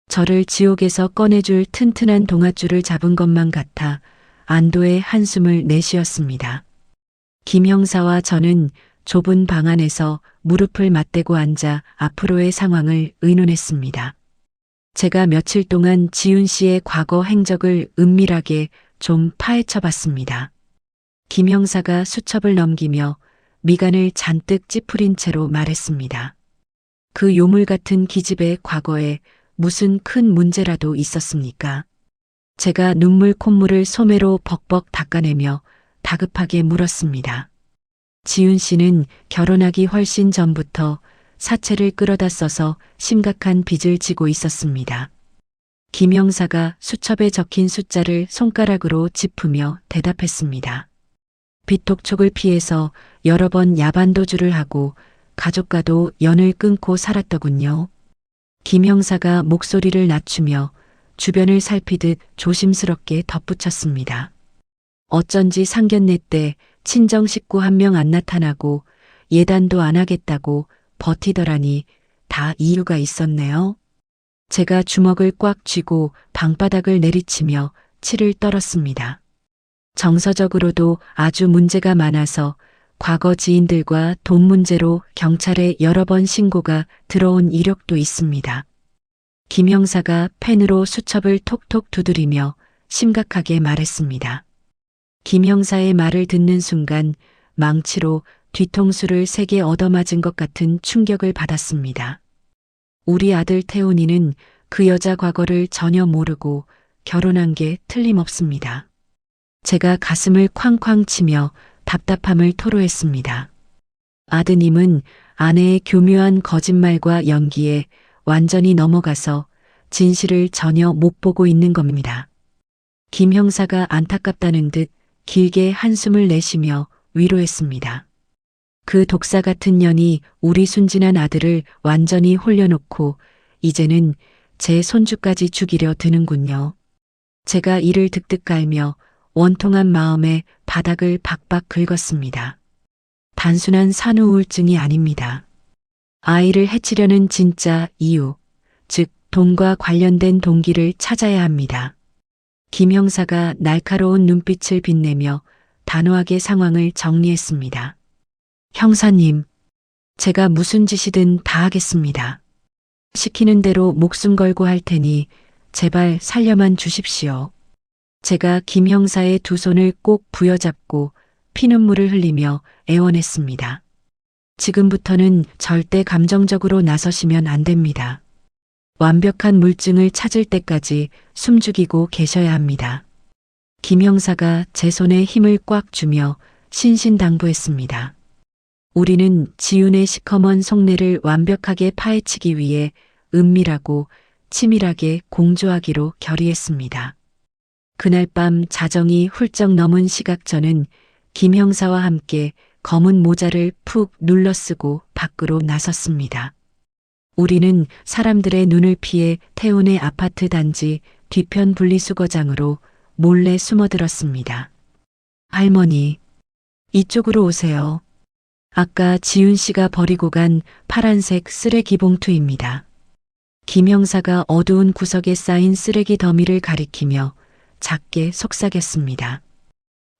Speaker 1: 저를 지옥에서 꺼내줄 튼튼한 동아줄을 잡은 것만 같아 안도의 한숨을 내쉬었습니다. 김 형사와 저는 좁은 방 안에서 무릎을 맞대고 앉아 앞으로의 상황을 의논했습니다. 제가 며칠 동안 지윤 씨의 과거 행적을 은밀하게 좀 파헤쳐 봤습니다. 김 형사가 수첩을 넘기며 미간을 잔뜩 찌푸린 채로 말했습니다. 그 요물 같은 기집의 과거에 무슨 큰 문제라도 있었습니까? 제가 눈물 콧물을 소매로 벅벅 닦아내며 다급하게 물었습니다. 지윤 씨는 결혼하기 훨씬 전부터 사채를 끌어다 써서 심각한 빚을 지고 있었습니다. 김 형사가 수첩에 적힌 숫자를 손가락으로 짚으며 대답했습니다. 빚독촉을 피해서 여러 번 야반도주를 하고 가족과도 연을 끊고 살았더군요. 김 형사가 목소리를 낮추며 주변을 살피듯 조심스럽게 덧붙였습니다. 어쩐지 상견례 때 친정 식구 한 명 안 나타나고 예단도 안 하겠다고 버티더라니 다 이유가 있었네요. 제가 주먹을 꽉 쥐고 방바닥을 내리치며 치를 떨었습니다. 정서적으로도 아주 문제가 많아서 과거 지인들과 돈 문제로 경찰에 여러 번 신고가 들어온 이력도 있습니다. 김 형사가 펜으로 수첩을 톡톡 두드리며 심각하게 말했습니다. 김 형사의 말을 듣는 순간 망치로 뒤통수를 세게 얻어맞은 것 같은 충격을 받았습니다. 우리 아들 태훈이는 그 여자 과거를 전혀 모르고 결혼한 게 틀림없습니다. 제가 가슴을 쾅쾅 치며 답답함을 토로했습니다. 아드님은 아내의 교묘한 거짓말과 연기에 완전히 넘어가서 진실을 전혀 못 보고 있는 겁니다. 김 형사가 안타깝다는 듯 길게 한숨을 내쉬며 위로했습니다. 그 독사 같은 년이 우리 순진한 아들을 완전히 홀려놓고 이제는 제 손주까지 죽이려 드는군요. 제가 이를 득득 깔며 원통한 마음에 바닥을 박박 긁었습니다. 단순한 산후 우울증이 아닙니다. 아이를 해치려는 진짜 이유, 즉 돈과 관련된 동기를 찾아야 합니다. 김 형사가 날카로운 눈빛을 빛내며 단호하게 상황을 정리했습니다. 형사님, 제가 무슨 짓이든 다 하겠습니다. 시키는 대로 목숨 걸고 할 테니 제발 살려만 주십시오. 제가 김 형사의 두 손을 꼭 부여잡고 피눈물을 흘리며 애원했습니다. 지금부터는 절대 감정적으로 나서시면 안 됩니다. 완벽한 물증을 찾을 때까지 숨죽이고 계셔야 합니다. 김 형사가 제 손에 힘을 꽉 주며 신신당부했습니다. 우리는 지윤의 시커먼 속내를 완벽하게 파헤치기 위해 은밀하고 치밀하게 공조하기로 결의했습니다. 그날 밤 자정이 훌쩍 넘은 시각 저는 김 형사와 함께 검은 모자를 푹 눌러쓰고 밖으로 나섰습니다. 우리는 사람들의 눈을 피해 태훈의 아파트 단지 뒤편 분리수거장으로 몰래 숨어들었습니다. 할머니, 이쪽으로 오세요. 아까 지윤 씨가 버리고 간 파란색 쓰레기 봉투입니다. 김 형사가 어두운 구석에 쌓인 쓰레기 더미를 가리키며 작게 속삭였습니다.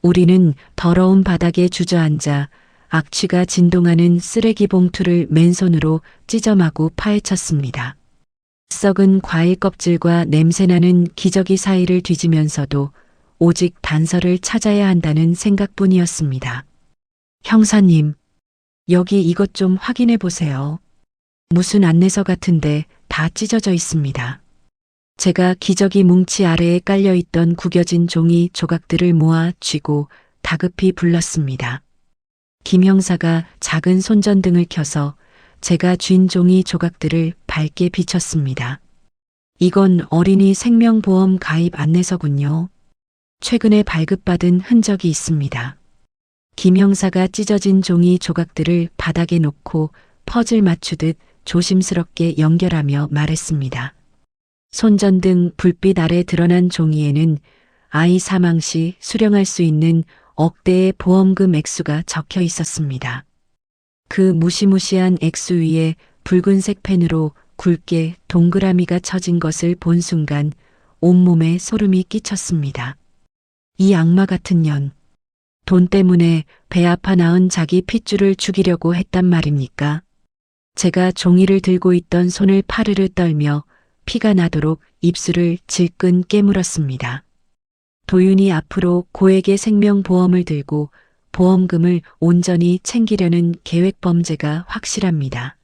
Speaker 1: 우리는 더러운 바닥에 주저앉아 악취가 진동하는 쓰레기 봉투를 맨손으로 찢어마구 파헤쳤습니다. 썩은 과일 껍질과 냄새나는 기저귀 사이를 뒤지면서도 오직 단서를 찾아야 한다는 생각뿐이었습니다. 형사님, 여기 이것 좀 확인해 보세요. 무슨 안내서 같은데 다 찢어져 있습니다. 제가 기저귀 뭉치 아래에 깔려있던 구겨진 종이 조각들을 모아 쥐고 다급히 불렀습니다. 김 형사가 작은 손전등을 켜서 제가 쥔 종이 조각들을 밝게 비췄습니다. 이건 어린이 생명보험 가입 안내서군요. 최근에 발급받은 흔적이 있습니다. 김 형사가 찢어진 종이 조각들을 바닥에 놓고 퍼즐 맞추듯 조심스럽게 연결하며 말했습니다. 손전등 불빛 아래 드러난 종이에는 아이 사망 시 수령할 수 있는 억대의 보험금 액수가 적혀 있었습니다. 그 무시무시한 액수 위에 붉은색 펜으로 굵게 동그라미가 쳐진 것을 본 순간 온몸에 소름이 끼쳤습니다. 이 악마 같은 년, 돈 때문에 배 아파 낳은 자기 핏줄을 죽이려고 했단 말입니까? 제가 종이를 들고 있던 손을 파르르 떨며 피가 나도록 입술을 질끈 깨물었습니다. 도윤이 앞으로 고액의 생명보험을 들고 보험금을 온전히 챙기려는 계획 범죄가 확실합니다.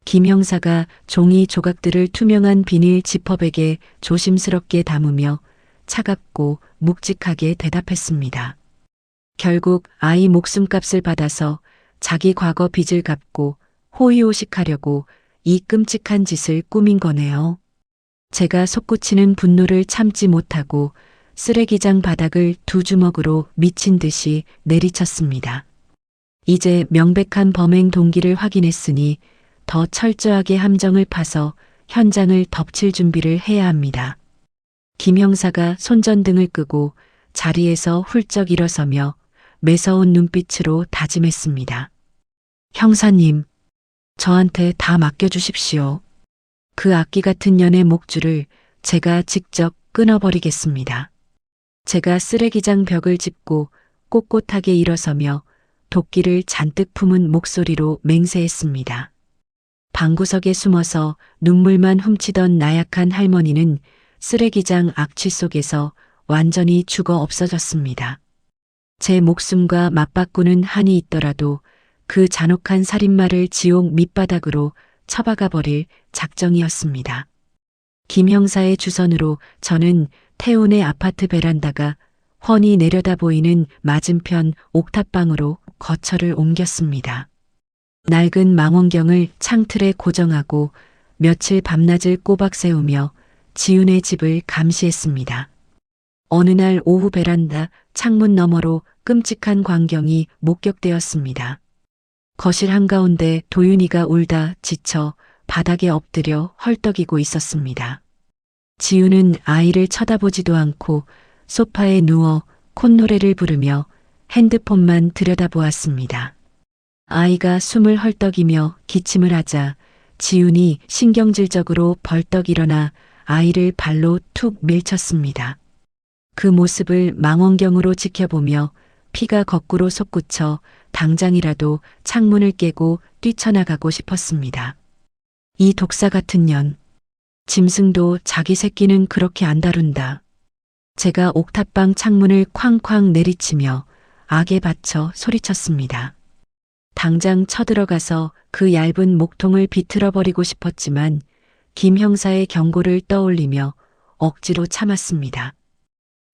Speaker 1: 김 형사가 종이 조각들을 투명한 비닐 지퍼백에 조심스럽게 담으며 차갑고 묵직하게 대답했습니다. 결국 아이 목숨값을 받아서 자기 과거 빚을 갚고 호의호식하려고 이 끔찍한 짓을 꾸민 거네요. 제가 솟구치는 분노를 참지 못하고 쓰레기장 바닥을 두 주먹으로 미친 듯이 내리쳤습니다. 이제 명백한 범행 동기를 확인했으니 더 철저하게 함정을 파서 현장을 덮칠 준비를 해야 합니다. 김 형사가 손전등을 끄고 자리에서 훌쩍 일어서며 매서운 눈빛으로 다짐했습니다. 형사님, 저한테 다 맡겨주십시오. 그 악기 같은 년의 목줄을 제가 직접 끊어버리겠습니다. 제가 쓰레기장 벽을 짚고 꼿꼿하게 일어서며 도끼를 잔뜩 품은 목소리로 맹세했습니다. 방구석에 숨어서 눈물만 훔치던 나약한 할머니는 쓰레기장 악취 속에서 완전히 죽어 없어졌습니다. 제 목숨과 맞바꾸는 한이 있더라도 그 잔혹한 살인마를 지옥 밑바닥으로 처박아 버릴 작정이었습니다. 김 형사의 주선으로 저는 태운의 아파트 베란다가 훤히 내려다 보이는 맞은편 옥탑방으로 거처를 옮겼습니다. 낡은 망원경을 창틀에 고정하고 며칠 밤낮을 꼬박 세우며 지훈의 집을 감시했습니다. 어느 날 오후 베란다 창문 너머로 끔찍한 광경이 목격되었습니다. 거실 한가운데 도윤이가 울다 지쳐 바닥에 엎드려 헐떡이고 있었습니다. 지훈은 아이를 쳐다보지도 않고 소파에 누워 콧노래를 부르며 핸드폰만 들여다보았습니다. 아이가 숨을 헐떡이며 기침을 하자 지훈이 신경질적으로 벌떡 일어나 아이를 발로 툭 밀쳤습니다. 그 모습을 망원경으로 지켜보며 피가 거꾸로 솟구쳐 당장이라도 창문을 깨고 뛰쳐나가고 싶었습니다. 이 독사 같은 년. 짐승도 자기 새끼는 그렇게 안 다룬다. 제가 옥탑방 창문을 쾅쾅 내리치며 악에 받쳐 소리쳤습니다. 당장 쳐들어가서 그 얇은 목통을 비틀어 버리고 싶었지만 김 형사의 경고를 떠올리며 억지로 참았습니다.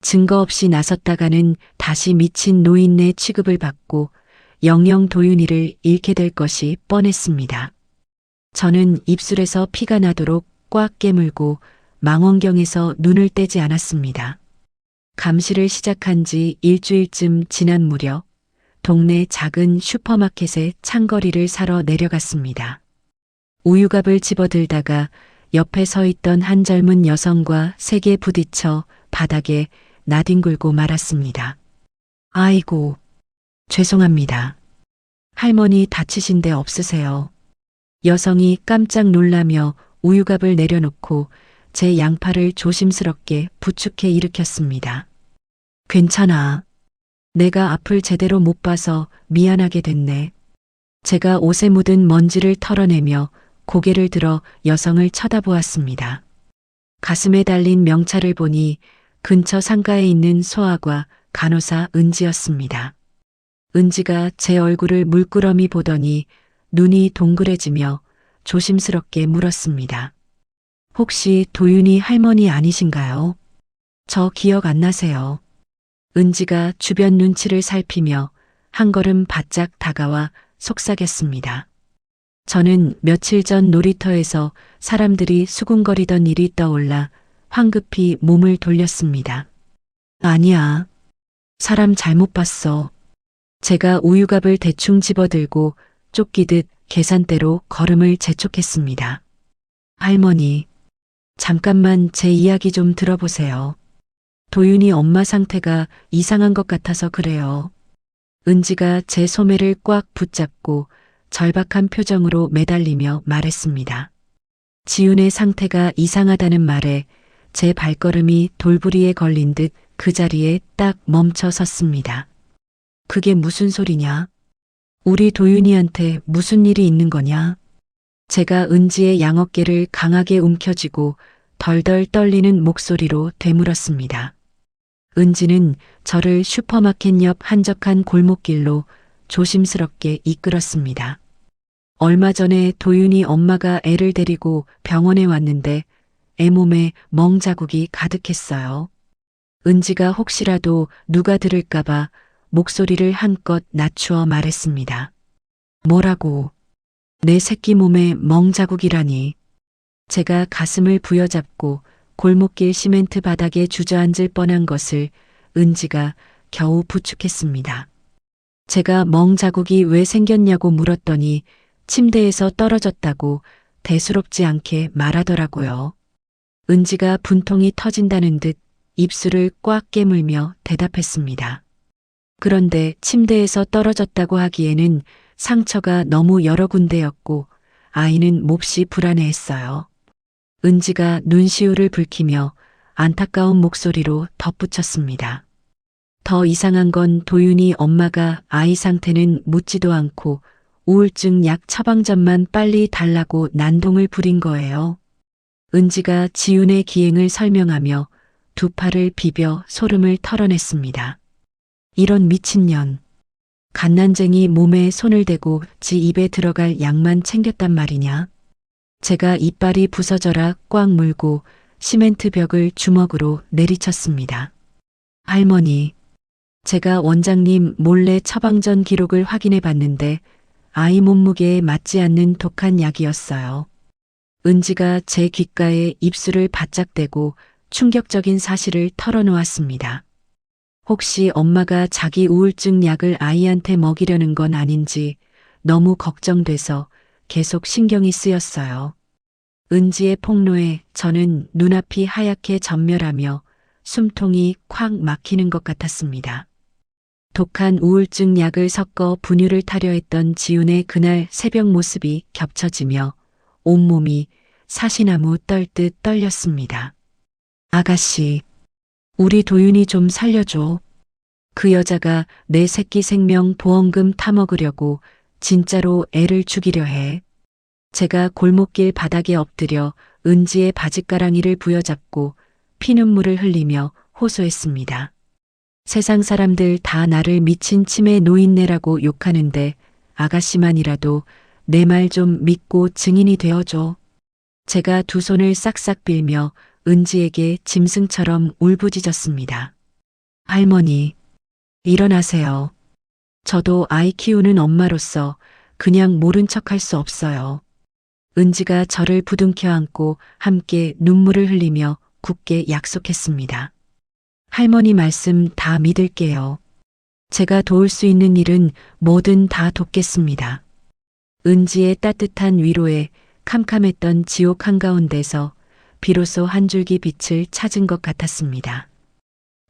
Speaker 1: 증거 없이 나섰다가는 다시 미친 노인네 취급을 받고 영영 도윤이를 잃게 될 것이 뻔했습니다. 저는 입술에서 피가 나도록 꽉 깨물고 망원경에서 눈을 떼지 않았습니다. 감시를 시작한 지 일주일쯤 지난 무렵 동네 작은 슈퍼마켓에 창거리를 사러 내려갔습니다. 우유값을 집어들다가 옆에 서 있던 한 젊은 여성과 세게 부딪혀 바닥에 나뒹굴고 말았습니다. 아이고, 죄송합니다. 할머니 다치신 데 없으세요? 여성이 깜짝 놀라며 우유값을 내려놓고 제 양팔을 조심스럽게 부축해 일으켰습니다. 괜찮아. 내가 앞을 제대로 못 봐서 미안하게 됐네. 제가 옷에 묻은 먼지를 털어내며 고개를 들어 여성을 쳐다보았습니다. 가슴에 달린 명찰을 보니 근처 상가에 있는 소아과 간호사 은지였습니다. 은지가 제 얼굴을 물끄러미 보더니 눈이 동그래지며 조심스럽게 물었습니다. 혹시 도윤이 할머니 아니신가요? 저 기억 안 나세요. 은지가 주변 눈치를 살피며 한 걸음 바짝 다가와 속삭였습니다. 저는 며칠 전 놀이터에서 사람들이 수군거리던 일이 떠올라 황급히 몸을 돌렸습니다. 아니야. 사람 잘못 봤어. 제가 우유값을 대충 집어들고 쫓기듯 계산대로 걸음을 재촉했습니다. 할머니, 잠깐만 제 이야기 좀 들어보세요. 도윤이 엄마 상태가 이상한 것 같아서 그래요. 은지가 제 소매를 꽉 붙잡고 절박한 표정으로 매달리며 말했습니다. 지훈의 상태가 이상하다는 말에 제 발걸음이 돌부리에 걸린 듯 그 자리에 딱 멈춰 섰습니다. 그게 무슨 소리냐? 우리 도윤이한테 무슨 일이 있는 거냐? 제가 은지의 양어깨를 강하게 움켜쥐고 덜덜 떨리는 목소리로 되물었습니다. 은지는 저를 슈퍼마켓 옆 한적한 골목길로 조심스럽게 이끌었습니다. 얼마 전에 도윤이 엄마가 애를 데리고 병원에 왔는데 애 몸에 멍 자국이 가득했어요. 은지가 혹시라도 누가 들을까봐 목소리를 한껏 낮추어 말했습니다. 뭐라고? 내 새끼 몸에 멍 자국이라니. 제가 가슴을 부여잡고 골목길 시멘트 바닥에 주저앉을 뻔한 것을 은지가 겨우 부축했습니다. 제가 멍 자국이 왜 생겼냐고 물었더니 침대에서 떨어졌다고 대수롭지 않게 말하더라고요. 은지가 분통이 터진다는 듯 입술을 꽉 깨물며 대답했습니다. 그런데 침대에서 떨어졌다고 하기에는 상처가 너무 여러 군데였고 아이는 몹시 불안해했어요. 은지가 눈시울을 붉히며 안타까운 목소리로 덧붙였습니다. 더 이상한 건 도윤이 엄마가 아이 상태는 묻지도 않고 우울증 약 처방전만 빨리 달라고 난동을 부린 거예요. 은지가 지윤의 기행을 설명하며 두 팔을 비벼 소름을 털어냈습니다. 이런 미친년. 갓난쟁이 몸에 손을 대고 지 입에 들어갈 약만 챙겼단 말이냐. 제가 이빨이 부서져라 꽉 물고 시멘트 벽을 주먹으로 내리쳤습니다. 할머니, 제가 원장님 몰래 처방전 기록을 확인해 봤는데 아이 몸무게에 맞지 않는 독한 약이었어요. 은지가 제 귓가에 입술을 바짝 대고 충격적인 사실을 털어놓았습니다. 혹시 엄마가 자기 우울증 약을 아이한테 먹이려는 건 아닌지 너무 걱정돼서 계속 신경이 쓰였어요. 은지의 폭로에 저는 눈앞이 하얗게 전멸하며 숨통이 콱 막히는 것 같았습니다. 독한 우울증 약을 섞어 분유를 타려 했던 지훈의 그날 새벽 모습이 겹쳐지며 온몸이 사시나무 떨듯 떨렸습니다. 아가씨, 우리 도윤이 좀 살려줘. 그 여자가 내 새끼 생명 보험금 타먹으려고 진짜로 애를 죽이려 해. 제가 골목길 바닥에 엎드려 은지의 바짓가랑이를 부여잡고 피눈물을 흘리며 호소했습니다. 세상 사람들 다 나를 미친 치매 노인네라고 욕하는데 아가씨만이라도 내 말 좀 믿고 증인이 되어줘. 제가 두 손을 싹싹 빌며 은지에게 짐승처럼 울부짖었습니다. 할머니, 일어나세요. 저도 아이 키우는 엄마로서 그냥 모른 척할 수 없어요. 은지가 저를 부둥켜 안고 함께 눈물을 흘리며 굳게 약속했습니다. 할머니 말씀 다 믿을게요. 제가 도울 수 있는 일은 뭐든 다 돕겠습니다. 은지의 따뜻한 위로에 캄캄했던 지옥 한가운데서 비로소 한 줄기 빛을 찾은 것 같았습니다.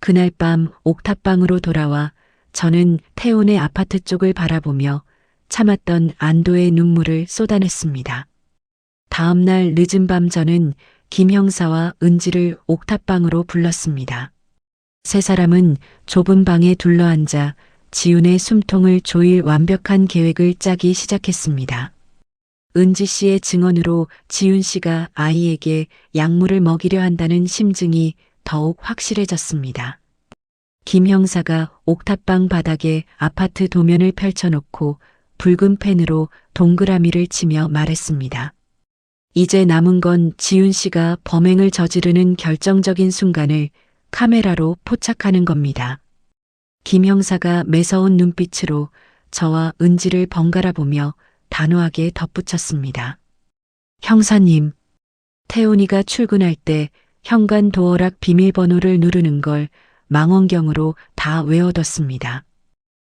Speaker 1: 그날 밤 옥탑방으로 돌아와 저는 태훈의 아파트 쪽을 바라보며 참았던 안도의 눈물을 쏟아냈습니다. 다음 날 늦은 밤 저는 김 형사와 은지를 옥탑방으로 불렀습니다. 세 사람은 좁은 방에 둘러앉아 지훈의 숨통을 조일 완벽한 계획을 짜기 시작했습니다. 은지 씨의 증언으로 지훈 씨가 아이에게 약물을 먹이려 한다는 심증이 더욱 확실해졌습니다. 김 형사가 옥탑방 바닥에 아파트 도면을 펼쳐놓고 붉은 펜으로 동그라미를 치며 말했습니다. 이제 남은 건 지훈 씨가 범행을 저지르는 결정적인 순간을 카메라로 포착하는 겁니다. 김 형사가 매서운 눈빛으로 저와 은지를 번갈아 보며 단호하게 덧붙였습니다. 형사님, 태훈이가 출근할 때 현관 도어락 비밀번호를 누르는 걸 망원경으로 다 외워뒀습니다.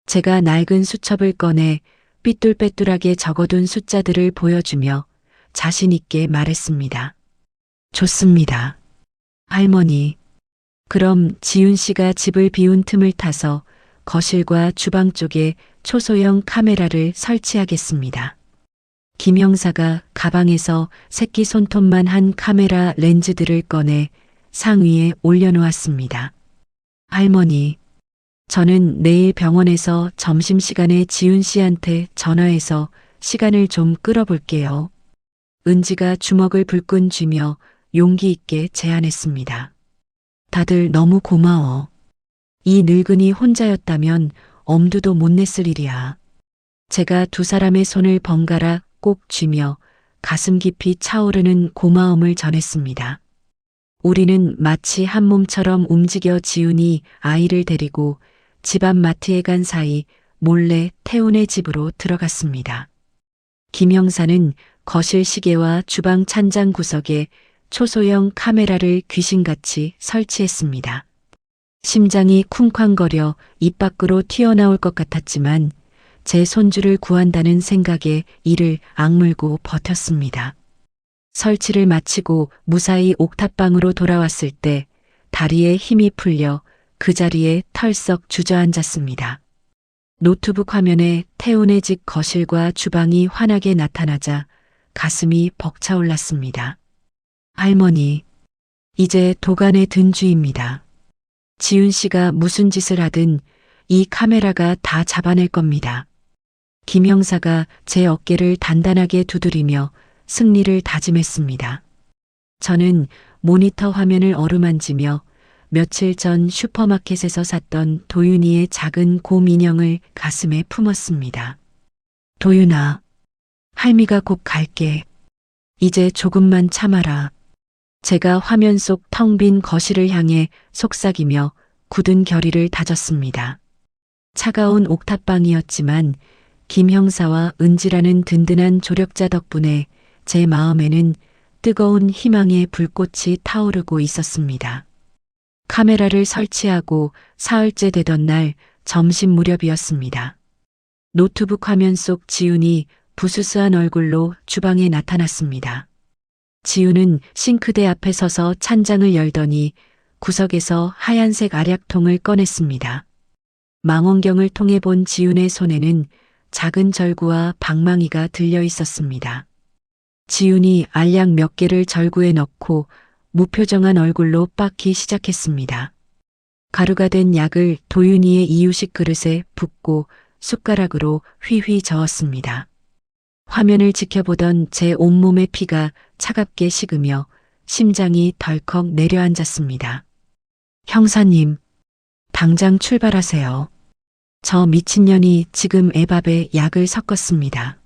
Speaker 1: 제가 낡은 수첩을 꺼내 삐뚤빼뚤하게 적어둔 숫자들을 보여주며 자신 있게 말했습니다. 좋습니다. 할머니, 그럼 지훈 씨가 집을 비운 틈을 타서 거실과 주방 쪽에 초소형 카메라를 설치하겠습니다. 김 형사가 가방에서 새끼 손톱만 한 카메라 렌즈들을 꺼내 상위에 올려놓았습니다. 할머니, 저는 내일 병원에서 점심시간에 지훈 씨한테 전화해서 시간을 좀 끌어볼게요. 은지가 주먹을 불끈 쥐며 용기 있게 제안했습니다. 다들 너무 고마워. 이 늙은이 혼자였다면 엄두도 못 냈을 일이야. 제가 두 사람의 손을 번갈아 꼭 쥐며 가슴 깊이 차오르는 고마움을 전했습니다. 우리는 마치 한 몸처럼 움직여 지훈이 아이를 데리고 집 앞 마트에 간 사이 몰래 태훈의 집으로 들어갔습니다. 김 형사는 거실 시계와 주방 찬장 구석에 초소형 카메라를 귀신같이 설치했습니다. 심장이 쿵쾅거려 입 밖으로 튀어나올 것 같았지만 제 손주를 구한다는 생각에 이를 악물고 버텼습니다. 설치를 마치고 무사히 옥탑방으로 돌아왔을 때 다리에 힘이 풀려 그 자리에 털썩 주저앉았습니다. 노트북 화면에 태훈의 집 거실과 주방이 환하게 나타나자 가슴이 벅차올랐습니다. 할머니, 이제 도간에 든 주입니다. 지훈 씨가 무슨 짓을 하든 이 카메라가 다 잡아낼 겁니다. 김 형사가 제 어깨를 단단하게 두드리며 승리를 다짐했습니다. 저는 모니터 화면을 어루만지며 며칠 전 슈퍼마켓에서 샀던 도윤이의 작은 곰 인형을 가슴에 품었습니다. 도윤아, 할미가 곧 갈게. 이제 조금만 참아라. 제가 화면 속 텅 빈 거실을 향해 속삭이며 굳은 결의를 다졌습니다. 차가운 옥탑방이었지만 김 형사와 은지라는 든든한 조력자 덕분에 제 마음에는 뜨거운 희망의 불꽃이 타오르고 있었습니다. 카메라를 설치하고 사흘째 되던 날 점심 무렵이었습니다. 노트북 화면 속 지훈이 부스스한 얼굴로 주방에 나타났습니다. 지훈은 싱크대 앞에 서서 찬장을 열더니 구석에서 하얀색 알약통을 꺼냈습니다. 망원경을 통해 본 지훈의 손에는 작은 절구와 방망이가 들려 있었습니다. 지훈이 알약 몇 개를 절구에 넣고 무표정한 얼굴로 빻기 시작했습니다. 가루가 된 약을 도윤이의 이유식 그릇에 붓고 숟가락으로 휘휘 저었습니다. 화면을 지켜보던 제 온몸의 피가 차갑게 식으며 심장이 덜컥 내려앉았습니다. 형사님, 당장 출발하세요. 저 미친년이 지금 애밥에 약을 섞었습니다.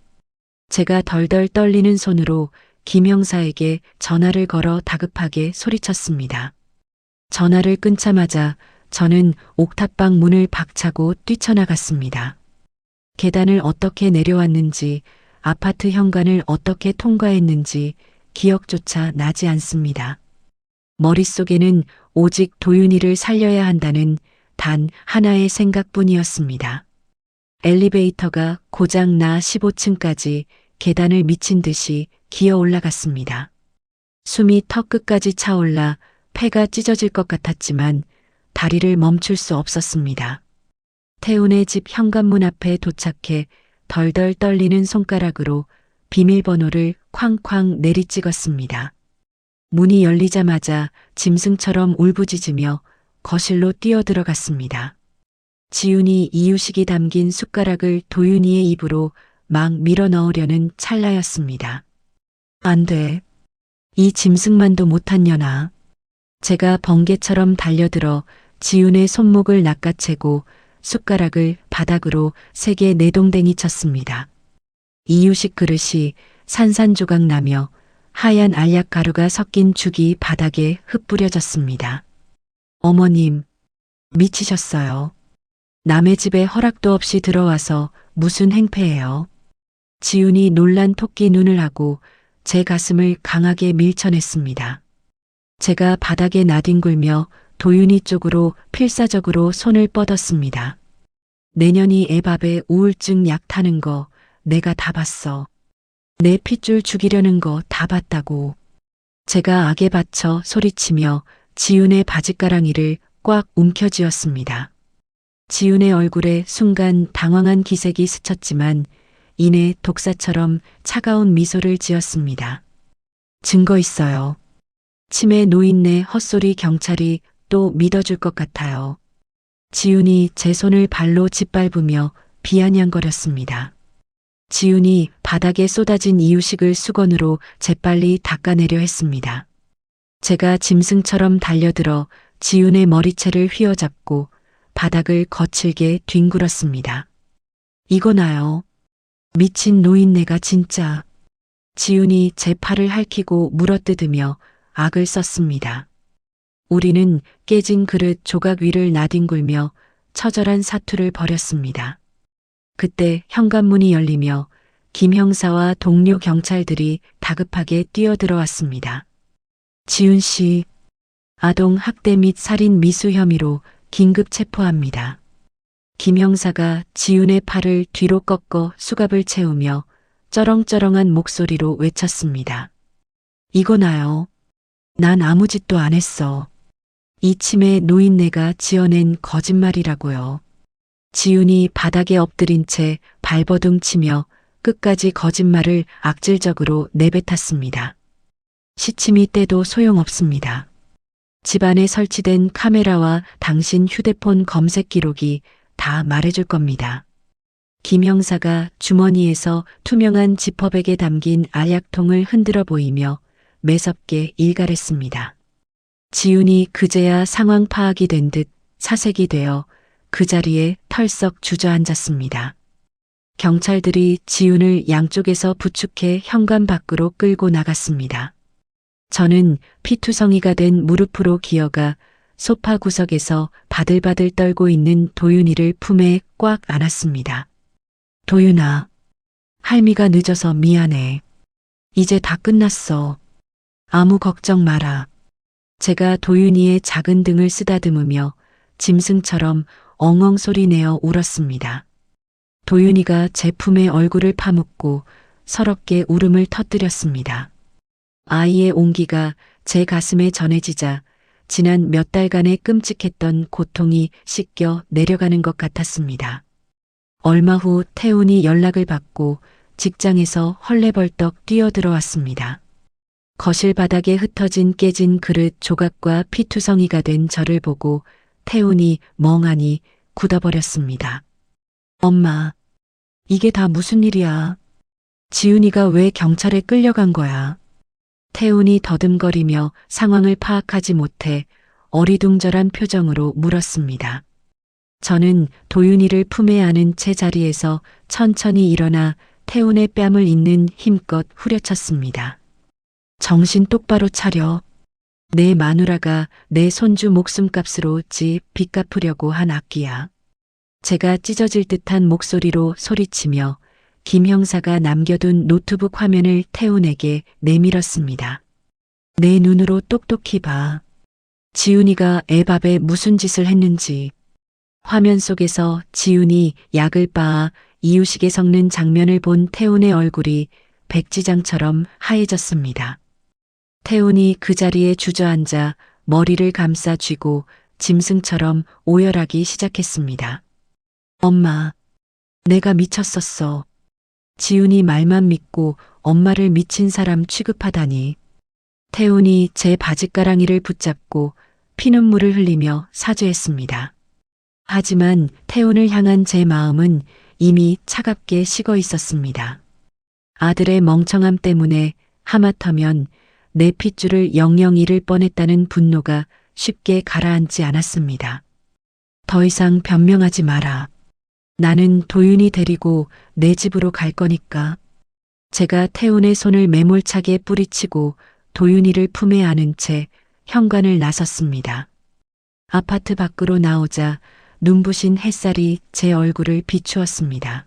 Speaker 1: 제가 덜덜 떨리는 손으로 김 형사에게 전화를 걸어 다급하게 소리쳤습니다. 전화를 끊자마자 저는 옥탑방 문을 박차고 뛰쳐나갔습니다. 계단을 어떻게 내려왔는지, 아파트 현관을 어떻게 통과했는지 기억조차 나지 않습니다. 머릿속에는 오직 도윤이를 살려야 한다는 단 하나의 생각뿐이었습니다. 엘리베이터가 고장 나 15층까지 계단을 미친 듯이 기어 올라갔습니다. 숨이 턱끝까지 차올라 폐가 찢어질 것 같았지만 다리를 멈출 수 없었습니다. 태훈의 집 현관문 앞에 도착해 덜덜 떨리는 손가락으로 비밀번호를 쾅쾅 내리찍었습니다. 문이 열리자마자 짐승처럼 울부짖으며 거실로 뛰어들어갔습니다. 지훈이 이유식이 담긴 숟가락을 도윤이의 입으로 막 밀어 넣으려는 찰나였습니다. 안 돼. 이 짐승만도 못한 년아. 제가 번개처럼 달려들어 지훈의 손목을 낚아채고 숟가락을 바닥으로 세게 내동댕이 쳤습니다. 이유식 그릇이 산산조각 나며 하얀 알약 가루가 섞인 죽이 바닥에 흩뿌려졌습니다. 어머님, 미치셨어요. 남의 집에 허락도 없이 들어와서 무슨 행패예요. 지훈이 놀란 토끼 눈을 하고 제 가슴을 강하게 밀쳐냈습니다. 제가 바닥에 나뒹굴며 도윤이 쪽으로 필사적으로 손을 뻗었습니다. 내년이 애밥에 우울증 약 타는 거 내가 다 봤어. 내 핏줄 죽이려는 거 다 봤다고. 제가 악에 받쳐 소리치며 지훈의 바짓가랑이를 꽉 움켜쥐었습니다. 지훈의 얼굴에 순간 당황한 기색이 스쳤지만 이내 독사처럼 차가운 미소를 지었습니다. 증거 있어요. 치매 노인네 헛소리 경찰이 또 믿어줄 것 같아요. 지훈이 제 손을 발로 짓밟으며 비아냥거렸습니다. 지훈이 바닥에 쏟아진 이유식을 수건으로 재빨리 닦아내려 했습니다. 제가 짐승처럼 달려들어 지훈의 머리채를 휘어잡고 바닥을 거칠게 뒹굴었습니다. 이거나요. 미친 노인네가 진짜. 지훈이 제 팔을 핥히고 물어뜯으며 악을 썼습니다. 우리는 깨진 그릇 조각 위를 나뒹굴며 처절한 사투를 벌였습니다. 그때 현관문이 열리며 김 형사와 동료 경찰들이 다급하게 뛰어들어왔습니다. 지훈 씨, 아동 학대 및 살인 미수 혐의로 긴급 체포합니다. 김 형사가 지훈의 팔을 뒤로 꺾어 수갑을 채우며 쩌렁쩌렁한 목소리로 외쳤습니다. 이거나요. 난 아무 짓도 안 했어. 이 치매 노인네가 지어낸 거짓말이라고요. 지훈이 바닥에 엎드린 채 발버둥 치며 끝까지 거짓말을 악질적으로 내뱉었습니다. 시침이 떼도 소용없습니다. 집안에 설치된 카메라와 당신 휴대폰 검색 기록이 다 말해줄 겁니다. 김 형사가 주머니에서 투명한 지퍼백에 담긴 알약통을 흔들어 보이며 매섭게 일갈했습니다. 지훈이 그제야 상황 파악이 된 듯 사색이 되어 그 자리에 털썩 주저앉았습니다. 경찰들이 지훈을 양쪽에서 부축해 현관 밖으로 끌고 나갔습니다. 저는 피투성이가 된 무릎으로 기어가 소파 구석에서 바들바들 떨고 있는 도윤이를 품에 꽉 안았습니다. 도윤아, 할미가 늦어서 미안해. 이제 다 끝났어. 아무 걱정 마라. 제가 도윤이의 작은 등을 쓰다듬으며 짐승처럼 엉엉 소리내어 울었습니다. 도윤이가 제 품에 얼굴을 파묻고 서럽게 울음을 터뜨렸습니다. 아이의 온기가 제 가슴에 전해지자 지난 몇 달간의 끔찍했던 고통이 씻겨 내려가는 것 같았습니다. 얼마 후 태훈이 연락을 받고 직장에서 헐레벌떡 뛰어들어왔습니다. 거실 바닥에 흩어진 깨진 그릇 조각과 피투성이가 된 저를 보고 태훈이 멍하니 굳어버렸습니다. 엄마, 이게 다 무슨 일이야? 지훈이가 왜 경찰에 끌려간 거야? 태훈이 더듬거리며 상황을 파악하지 못해 어리둥절한 표정으로 물었습니다. 저는 도윤이를 품에 안은 채 자리에서 천천히 일어나 태훈의 뺨을 잇는 힘껏 후려쳤습니다. 정신 똑바로 차려. 내 마누라가 내 손주 목숨값으로 집 빚 갚으려고 한 악기야. 제가 찢어질 듯한 목소리로 소리치며 김 형사가 남겨둔 노트북 화면을 태훈에게 내밀었습니다. 내 눈으로 똑똑히 봐. 지훈이가 애 밥에 무슨 짓을 했는지. 화면 속에서 지훈이 약을 빻아 이유식에 섞는 장면을 본 태훈의 얼굴이 백지장처럼 하얘졌습니다. 태훈이 그 자리에 주저앉아 머리를 감싸 쥐고 짐승처럼 오열하기 시작했습니다. 엄마, 내가 미쳤었어. 지훈이 말만 믿고 엄마를 미친 사람 취급하다니. 태훈이 제 바짓가랑이를 붙잡고 피눈물을 흘리며 사죄했습니다. 하지만 태훈을 향한 제 마음은 이미 차갑게 식어 있었습니다. 아들의 멍청함 때문에 하마터면 내 핏줄을 영영 잃을 뻔했다는 분노가 쉽게 가라앉지 않았습니다. 더 이상 변명하지 마라. 나는 도윤이 데리고 내 집으로 갈 거니까. 제가 태훈의 손을 매몰차게 뿌리치고 도윤이를 품에 안은 채 현관을 나섰습니다. 아파트 밖으로 나오자 눈부신 햇살이 제 얼굴을 비추었습니다.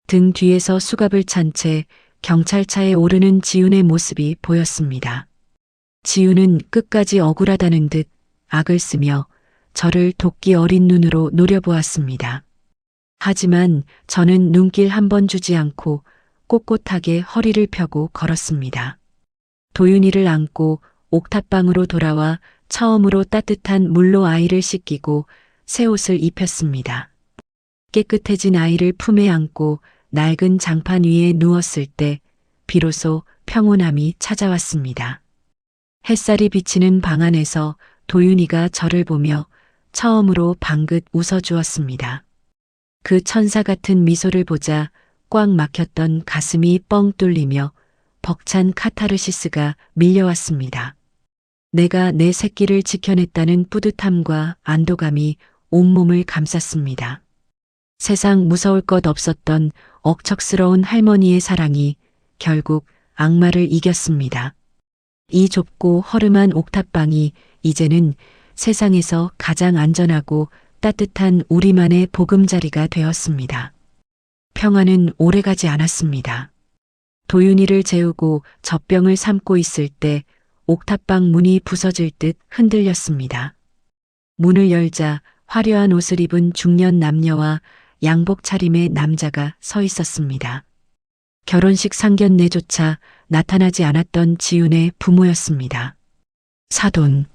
Speaker 1: 등 뒤에서 수갑을 찬 채 경찰차에 오르는 지훈의 모습이 보였습니다. 지훈은 끝까지 억울하다는 듯 악을 쓰며 저를 도끼 어린 눈으로 노려보았습니다. 하지만 저는 눈길 한 번 주지 않고 꼿꼿하게 허리를 펴고 걸었습니다. 도윤이를 안고 옥탑방으로 돌아와 처음으로 따뜻한 물로 아이를 씻기고 새 옷을 입혔습니다. 깨끗해진 아이를 품에 안고 낡은 장판 위에 누웠을 때 비로소 평온함이 찾아왔습니다. 햇살이 비치는 방 안에서 도윤이가 저를 보며 처음으로 방긋 웃어주었습니다. 그 천사 같은 미소를 보자 꽉 막혔던 가슴이 뻥 뚫리며 벅찬 카타르시스가 밀려왔습니다. 내가 내 새끼를 지켜냈다는 뿌듯함과 안도감이 온몸을 감쌌습니다. 세상 무서울 것 없었던 억척스러운 할머니의 사랑이 결국 악마를 이겼습니다. 이 좁고 허름한 옥탑방이 이제는 세상에서 가장 안전하고 따뜻한 우리만의 보금자리가 되었습니다. 평화는 오래가지 않았습니다. 도윤이를 재우고 젖병을 삼고 있을 때 옥탑방 문이 부서질 듯 흔들렸습니다. 문을 열자 화려한 옷을 입은 중년 남녀와 양복 차림의 남자가 서 있었습니다. 결혼식 상견례조차 나타나지 않았던 지훈의 부모였습니다. 사돈,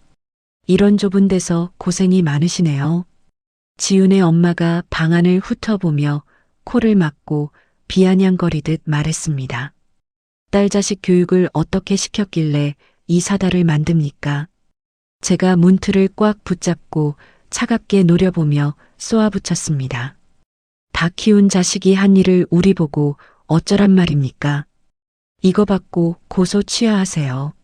Speaker 1: 이런 좁은 데서 고생이 많으시네요. 지훈의 엄마가 방 안을 훑어보며 코를 막고 비아냥거리듯 말했습니다. 딸 자식 교육을 어떻게 시켰길래 이 사달을 만듭니까? 제가 문틀을 꽉 붙잡고 차갑게 노려보며 쏘아붙였습니다. 다 키운 자식이 한 일을 우리 보고 어쩌란 말입니까? 이거 받고 고소 취하하세요.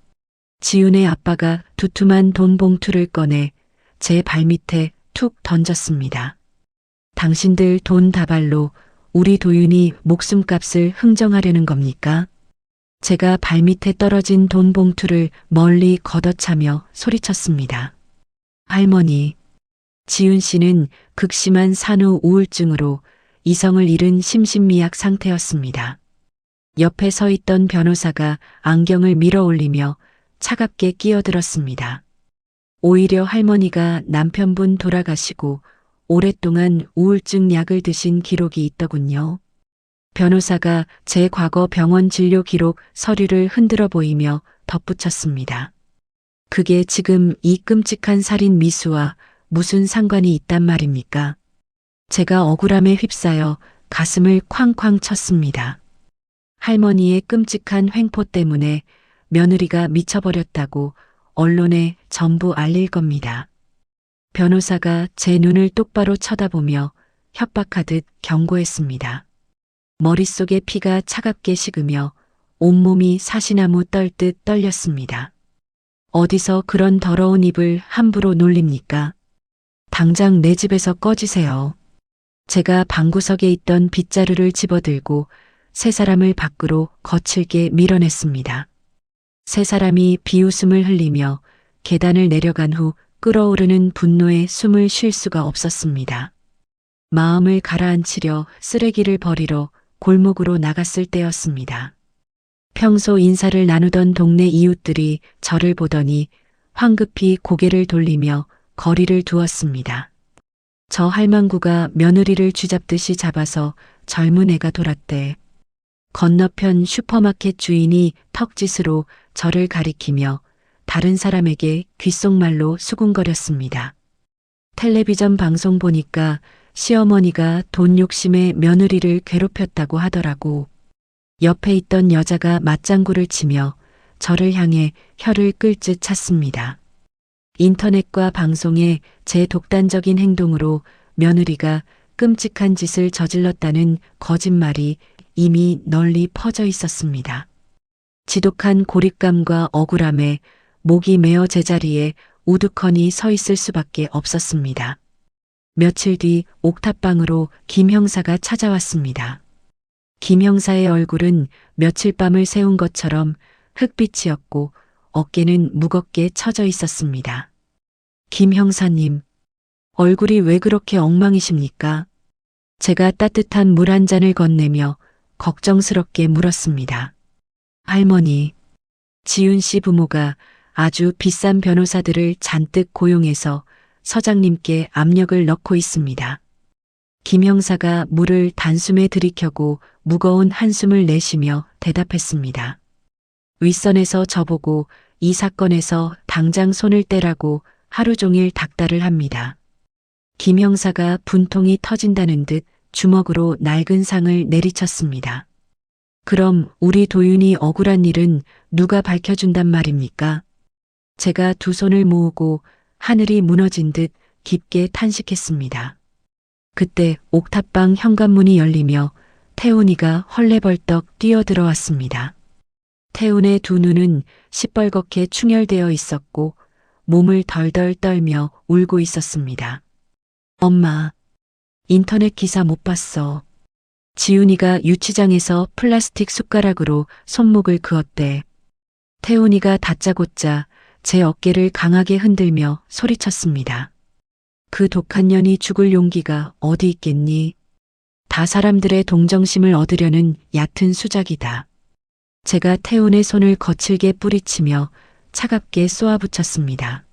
Speaker 1: 지훈의 아빠가 두툼한 돈 봉투를 꺼내 제 발밑에 툭 던졌습니다. 당신들 돈 다발로 우리 도윤이 목숨값을 흥정하려는 겁니까? 제가 발밑에 떨어진 돈 봉투를 멀리 걷어차며 소리쳤습니다. 할머니, 지훈 씨는 극심한 산후 우울증으로 이성을 잃은 심신미약 상태였습니다. 옆에 서 있던 변호사가 안경을 밀어 올리며 차갑게 끼어들었습니다. 오히려 할머니가 남편분 돌아가시고 오랫동안 우울증 약을 드신 기록이 있더군요. 변호사가 제 과거 병원 진료 기록 서류를 흔들어 보이며 덧붙였습니다. 그게 지금 이 끔찍한 살인 미수와 무슨 상관이 있단 말입니까? 제가 억울함에 휩싸여 가슴을 쾅쾅 쳤습니다. 할머니의 끔찍한 횡포 때문에 며느리가 미쳐버렸다고 언론에 전부 알릴 겁니다. 변호사가 제 눈을 똑바로 쳐다보며 협박하듯 경고했습니다. 머릿속에 피가 차갑게 식으며 온몸이 사시나무 떨듯 떨렸습니다. 어디서 그런 더러운 입을 함부로 놀립니까? 당장 내 집에서 꺼지세요. 제가 방구석에 있던 빗자루를 집어들고 세 사람을 밖으로 거칠게 밀어냈습니다. 세 사람이 비웃음을 흘리며 계단을 내려간 후 끓어오르는 분노에 숨을 쉴 수가 없었습니다. 마음을 가라앉히려 쓰레기를 버리러 골목으로 나갔을 때였습니다. 평소 인사를 나누던 동네 이웃들이 저를 보더니 황급히 고개를 돌리며 거리를 두었습니다. 저 할망구가 며느리를 쥐잡듯이 잡아서 젊은 애가 돌았대. 건너편 슈퍼마켓 주인이 턱짓으로 저를 가리키며 다른 사람에게 귓속말로 수군거렸습니다. 텔레비전 방송 보니까 시어머니가 돈 욕심에 며느리를 괴롭혔다고 하더라고. 옆에 있던 여자가 맞장구를 치며 저를 향해 혀를 끌듯 찼습니다. 인터넷과 방송에 제 독단적인 행동으로 며느리가 끔찍한 짓을 저질렀다는 거짓말이 이미 널리 퍼져 있었습니다. 지독한 고립감과 억울함에 목이 메어 제자리에 우두커니 서 있을 수밖에 없었습니다. 며칠 뒤 옥탑방으로 김 형사가 찾아왔습니다. 김 형사의 얼굴은 며칠 밤을 새운 것처럼 흑빛이었고 어깨는 무겁게 처져 있었습니다. 김 형사님, 얼굴이 왜 그렇게 엉망이십니까? 제가 따뜻한 물 한 잔을 건네며 걱정스럽게 물었습니다. 할머니, 지훈 씨 부모가 아주 비싼 변호사들을 잔뜩 고용해서 서장님께 압력을 넣고 있습니다. 김 형사가 물을 단숨에 들이켜고 무거운 한숨을 내쉬며 대답했습니다. 윗선에서 저보고 이 사건에서 당장 손을 떼라고 하루 종일 닥달을 합니다. 김 형사가 분통이 터진다는 듯 주먹으로 낡은 상을 내리쳤습니다. 그럼 우리 도윤이 억울한 일은 누가 밝혀준단 말입니까? 제가 두 손을 모으고 하늘이 무너진 듯 깊게 탄식했습니다. 그때 옥탑방 현관문이 열리며 태훈이가 헐레벌떡 뛰어들어왔습니다. 태훈의 두 눈은 시뻘겋게 충혈되어 있었고 몸을 덜덜 떨며 울고 있었습니다. 엄마, 인터넷 기사 못 봤어. 지훈이가 유치장에서 플라스틱 숟가락으로 손목을 그었대. 태훈이가 다짜고짜 제 어깨를 강하게 흔들며 소리쳤습니다. 그 독한 년이 죽을 용기가 어디 있겠니? 다 사람들의 동정심을 얻으려는 얕은 수작이다. 제가 태훈의 손을 거칠게 뿌리치며 차갑게 쏘아붙였습니다.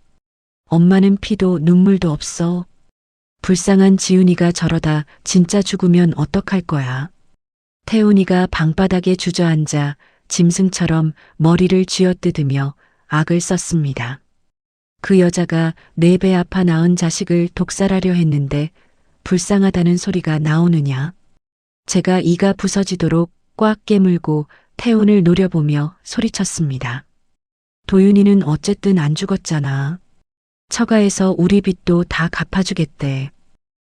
Speaker 1: 엄마는 피도 눈물도 없어. 불쌍한 지훈이가 저러다 진짜 죽으면 어떡할 거야. 태훈이가 방바닥에 주저앉아 짐승처럼 머리를 쥐어뜯으며 악을 썼습니다. 그 여자가 내 배 아파 낳은 자식을 독살하려 했는데 불쌍하다는 소리가 나오느냐. 제가 이가 부서지도록 꽉 깨물고 태훈을 노려보며 소리쳤습니다. 도윤이는 어쨌든 안 죽었잖아. 처가에서 우리 빚도 다 갚아주겠대.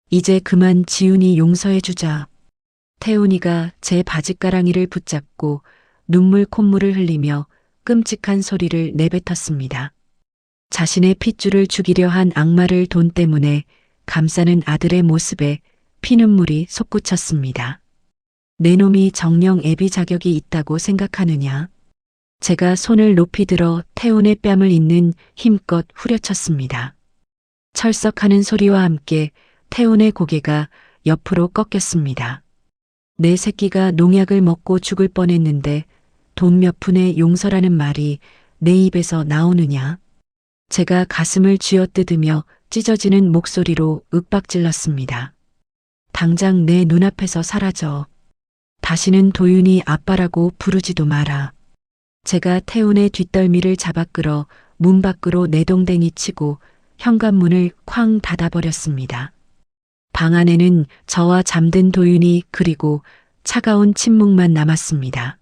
Speaker 1: 이제 그만 지훈이 용서해주자. 태훈이가 제 바짓가랑이를 붙잡고 눈물 콧물을 흘리며 끔찍한 소리를 내뱉었습니다. 자신의 핏줄을 죽이려 한 악마를 돈 때문에 감싸는 아들의 모습에 피눈물이 솟구쳤습니다. 내 놈이 정령 애비 자격이 있다고 생각하느냐. 제가 손을 높이 들어 태훈의 뺨을 잇는 힘껏 후려쳤습니다. 철썩하는 소리와 함께 태훈의 고개가 옆으로 꺾였습니다. 내 새끼가 농약을 먹고 죽을 뻔했는데 돈 몇 푼의 용서라는 말이 내 입에서 나오느냐. 제가 가슴을 쥐어뜯으며 찢어지는 목소리로 윽박질렀습니다. 당장 내 눈앞에서 사라져. 다시는 도윤이 아빠라고 부르지도 마라. 제가 태훈의 뒷덜미를 잡아 끌어 문 밖으로 내동댕이 치고 현관문을 쾅 닫아버렸습니다. 방 안에는 저와 잠든 도윤이 그리고 차가운 침묵만 남았습니다.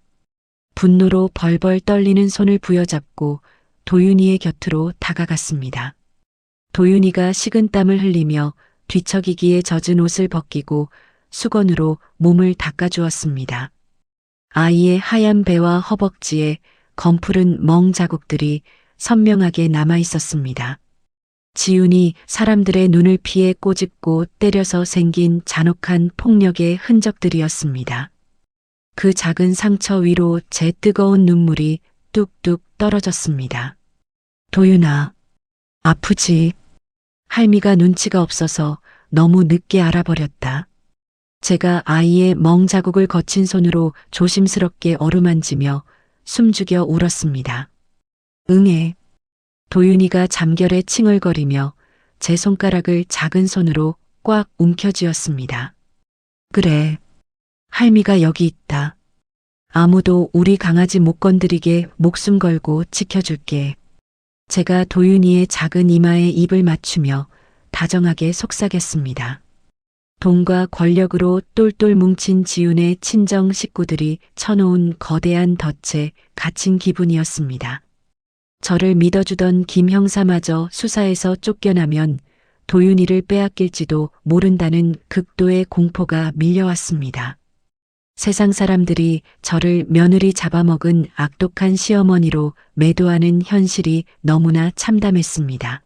Speaker 1: 분노로 벌벌 떨리는 손을 부여잡고 도윤이의 곁으로 다가갔습니다. 도윤이가 식은땀을 흘리며 뒤척이기에 젖은 옷을 벗기고 수건으로 몸을 닦아주었습니다. 아이의 하얀 배와 허벅지에 검푸른 멍 자국들이 선명하게 남아 있었습니다. 지훈이 사람들의 눈을 피해 꼬집고 때려서 생긴 잔혹한 폭력의 흔적들이었습니다. 그 작은 상처 위로 제 뜨거운 눈물이 뚝뚝 떨어졌습니다. 도윤아, 아프지? 할미가 눈치가 없어서 너무 늦게 알아버렸다. 제가 아이의 멍 자국을 거친 손으로 조심스럽게 어루만지며 숨죽여 울었습니다. 응애. 도윤이가 잠결에 칭얼거리며 제 손가락을 작은 손으로 꽉 움켜쥐었습니다. 그래. 할미가 여기 있다. 아무도 우리 강아지 못 건드리게 목숨 걸고 지켜줄게. 제가 도윤이의 작은 이마에 입을 맞추며 다정하게 속삭였습니다. 돈과 권력으로 똘똘 뭉친 지훈의 친정 식구들이 쳐놓은 거대한 덫에 갇힌 기분이었습니다. 저를 믿어주던 김 형사마저 수사에서 쫓겨나면 도윤이를 빼앗길지도 모른다는 극도의 공포가 밀려왔습니다. 세상 사람들이 저를 며느리 잡아먹은 악독한 시어머니로 매도하는 현실이 너무나 참담했습니다.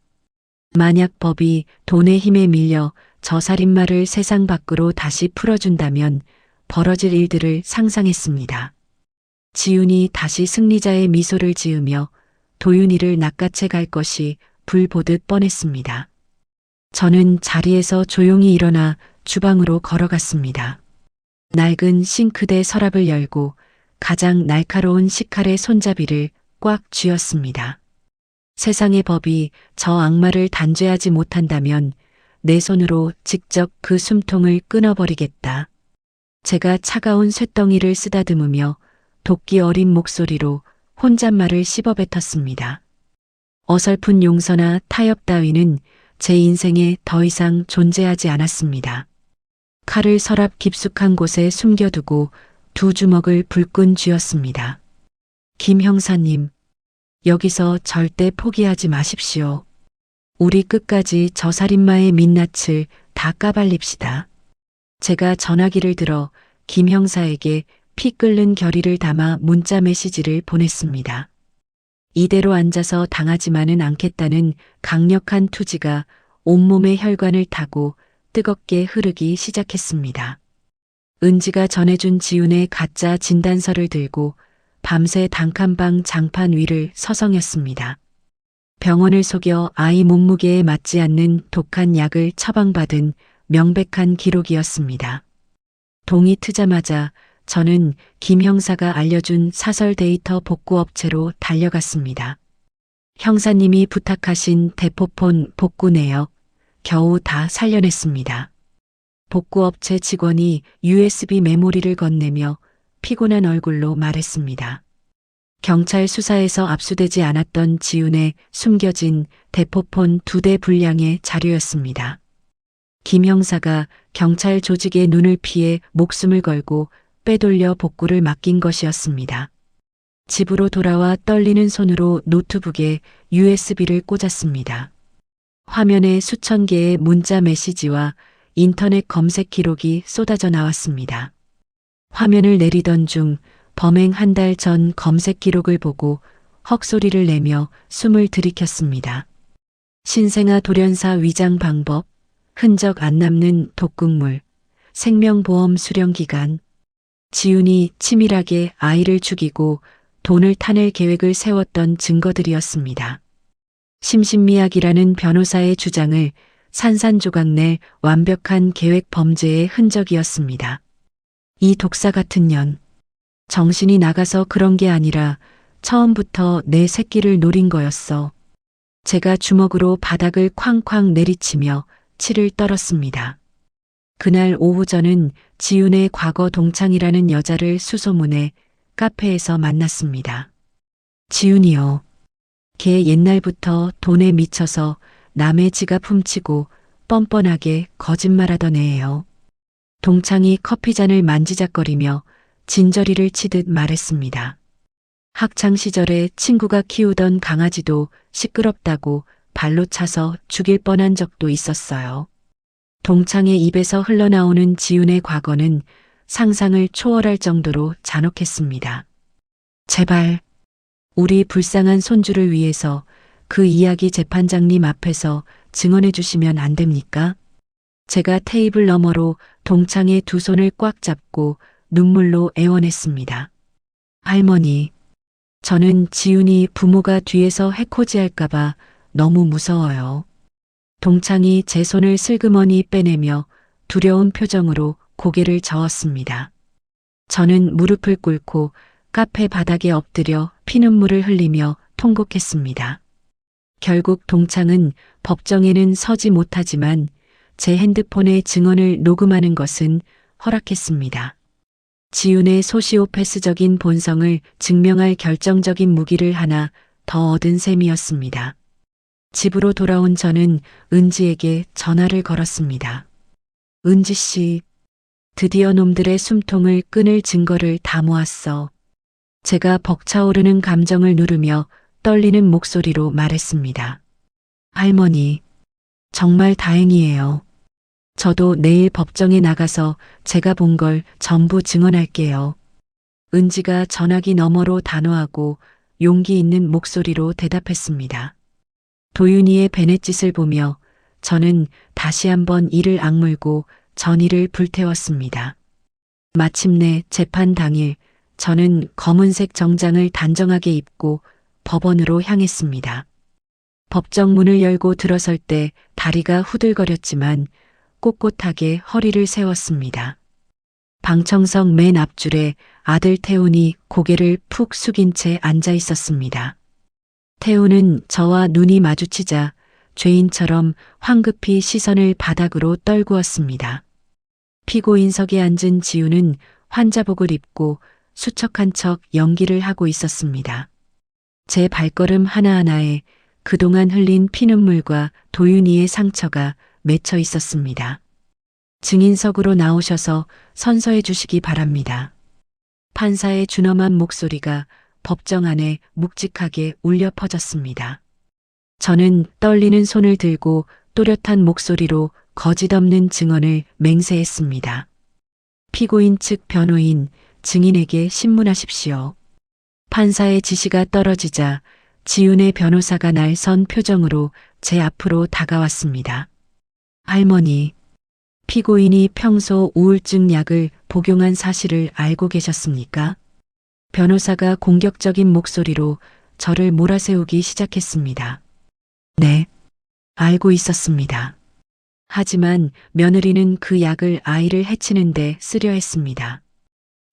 Speaker 1: 만약 법이 돈의 힘에 밀려 저 살인마를 세상 밖으로 다시 풀어준다면 벌어질 일들을 상상했습니다. 지훈이 다시 승리자의 미소를 지으며 도윤이를 낚아채 갈 것이 불 보듯 뻔했습니다. 저는 자리에서 조용히 일어나 주방으로 걸어갔습니다. 낡은 싱크대 서랍을 열고 가장 날카로운 식칼의 손잡이를 꽉 쥐었습니다. 세상의 법이 저 악마를 단죄하지 못한다면 내 손으로 직접 그 숨통을 끊어버리겠다. 제가 차가운 쇳덩이를 쓰다듬으며 도끼 어린 목소리로 혼잣말을 씹어뱉었습니다. 어설픈 용서나 타협 따위는 제 인생에 더 이상 존재하지 않았습니다. 칼을 서랍 깊숙한 곳에 숨겨두고 두 주먹을 불끈 쥐었습니다. 김 형사님, 여기서 절대 포기하지 마십시오. 우리 끝까지 저 살인마의 민낯을 다 까발립시다. 제가 전화기를 들어 김 형사에게 피 끓는 결의를 담아 문자 메시지를 보냈습니다. 이대로 앉아서 당하지만은 않겠다는 강력한 투지가 온몸의 혈관을 타고 뜨겁게 흐르기 시작했습니다. 은지가 전해준 지훈의 가짜 진단서를 들고 밤새 단칸방 장판 위를 서성였습니다. 병원을 속여 아이 몸무게에 맞지 않는 독한 약을 처방받은 명백한 기록이었습니다. 동이 트자마자 저는 김 형사가 알려준 사설 데이터 복구 업체로 달려갔습니다. 형사님이 부탁하신 대포폰 복구 내역 겨우 다 살려냈습니다. 복구업체 직원이 USB 메모리를 건네며 피곤한 얼굴로 말했습니다. 경찰 수사에서 압수되지 않았던 지훈의 숨겨진 대포폰 2대 분량의 자료였습니다. 김 형사가 경찰 조직의 눈을 피해 목숨을 걸고 빼돌려 복구를 맡긴 것이었습니다. 집으로 돌아와 떨리는 손으로 노트북에 USB를 꽂았습니다. 화면에 수천 개의 문자 메시지와 인터넷 검색 기록이 쏟아져 나왔습니다. 화면을 내리던 중 범행 한 달 전 검색 기록을 보고 헉소리를 내며 숨을 들이켰습니다. 신생아 돌연사 위장 방법, 흔적 안 남는 독극물, 생명보험 수령 기간, 지훈이 치밀하게 아이를 죽이고 돈을 타낼 계획을 세웠던 증거들이었습니다. 심신미약이라는 변호사의 주장을 산산조각 낼 완벽한 계획 범죄의 흔적이었습니다. 이 독사 같은 년, 정신이 나가서 그런 게 아니라 처음부터 내 새끼를 노린 거였어. 제가 주먹으로 바닥을 쾅쾅 내리치며 치를 떨었습니다. 그날 오후 저는 지훈의 과거 동창이라는 여자를 수소문해 카페에서 만났습니다. 지훈이요. 걔 옛날부터 돈에 미쳐서 남의 지갑 훔치고 뻔뻔하게 거짓말하던 애예요. 동창이 커피잔을 만지작거리며 진저리를 치듯 말했습니다. 학창 시절에 친구가 키우던 강아지도 시끄럽다고 발로 차서 죽일 뻔한 적도 있었어요. 동창의 입에서 흘러나오는 지훈의 과거는 상상을 초월할 정도로 잔혹했습니다. 제발 우리 불쌍한 손주를 위해서 그 이야기 재판장님 앞에서 증언해 주시면 안 됩니까? 제가 테이블 너머로 동창의 두 손을 꽉 잡고 눈물로 애원했습니다. 할머니, 저는 지훈이 부모가 뒤에서 해코지할까봐 너무 무서워요. 동창이 제 손을 슬그머니 빼내며 두려운 표정으로 고개를 저었습니다. 저는 무릎을 꿇고 카페 바닥에 엎드려 피눈물을 흘리며 통곡했습니다. 결국 동창은 법정에는 서지 못하지만 제 핸드폰의 증언을 녹음하는 것은 허락했습니다. 지훈의 소시오패스적인 본성을 증명할 결정적인 무기를 하나 더 얻은 셈이었습니다. 집으로 돌아온 저는 은지에게 전화를 걸었습니다. 은지 씨, 드디어 놈들의 숨통을 끊을 증거를 다 모았어. 제가 벅차오르는 감정을 누르며 떨리는 목소리로 말했습니다. 할머니, 정말 다행이에요. 저도 내일 법정에 나가서 제가 본 걸 전부 증언할게요. 은지가 전화기 너머로 단호하고 용기 있는 목소리로 대답했습니다. 도윤이의 베넷짓을 보며 저는 다시 한번 이를 악물고 전의를 불태웠습니다. 마침내 재판 당일 저는 검은색 정장을 단정하게 입고 법원으로 향했습니다. 법정 문을 열고 들어설 때 다리가 후들거렸지만 꼿꼿하게 허리를 세웠습니다. 방청석 맨 앞줄에 아들 태훈이 고개를 푹 숙인 채 앉아 있었습니다. 태훈은 저와 눈이 마주치자 죄인처럼 황급히 시선을 바닥으로 떨구었습니다. 피고인석에 앉은 지훈은 환자복을 입고 수척한 척 연기를 하고 있었습니다. 제 발걸음 하나하나에 그동안 흘린 피눈물과 도윤이의 상처가 맺혀 있었습니다. 증인석으로 나오셔서 선서해 주시기 바랍니다. 판사의 준엄한 목소리가 법정 안에 묵직하게 울려 퍼졌습니다. 저는 떨리는 손을 들고 또렷한 목소리로 거짓 없는 증언을 맹세했습니다. 피고인 측 변호인, 증인에게 신문하십시오. 판사의 지시가 떨어지자 지훈의 변호사가 날선 표정으로 제 앞으로 다가왔습니다. 할머니, 피고인이 평소 우울증 약을 복용한 사실을 알고 계셨습니까? 변호사가 공격적인 목소리로 저를 몰아세우기 시작했습니다. 네, 알고 있었습니다. 하지만 며느리는 그 약을 아이를 해치는데 쓰려 했습니다.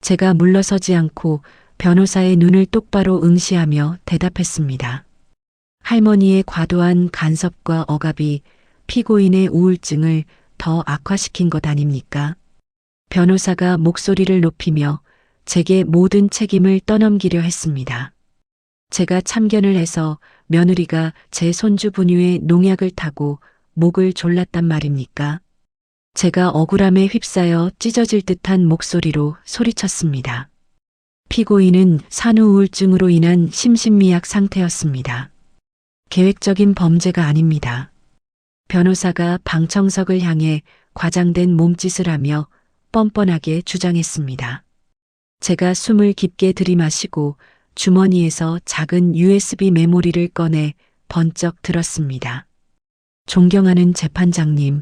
Speaker 1: 제가 물러서지 않고 변호사의 눈을 똑바로 응시하며 대답했습니다. 할머니의 과도한 간섭과 억압이 피고인의 우울증을 더 악화시킨 것 아닙니까? 변호사가 목소리를 높이며 제게 모든 책임을 떠넘기려 했습니다. 제가 참견을 해서 며느리가 제 손주 분유에 농약을 타고 목을 졸랐단 말입니까? 제가 억울함에 휩싸여 찢어질 듯한 목소리로 소리쳤습니다. 피고인은 산후우울증으로 인한 심신미약 상태였습니다. 계획적인 범죄가 아닙니다. 변호사가 방청석을 향해 과장된 몸짓을 하며 뻔뻔하게 주장했습니다. 제가 숨을 깊게 들이마시고 주머니에서 작은 USB 메모리를 꺼내 번쩍 들었습니다. 존경하는 재판장님,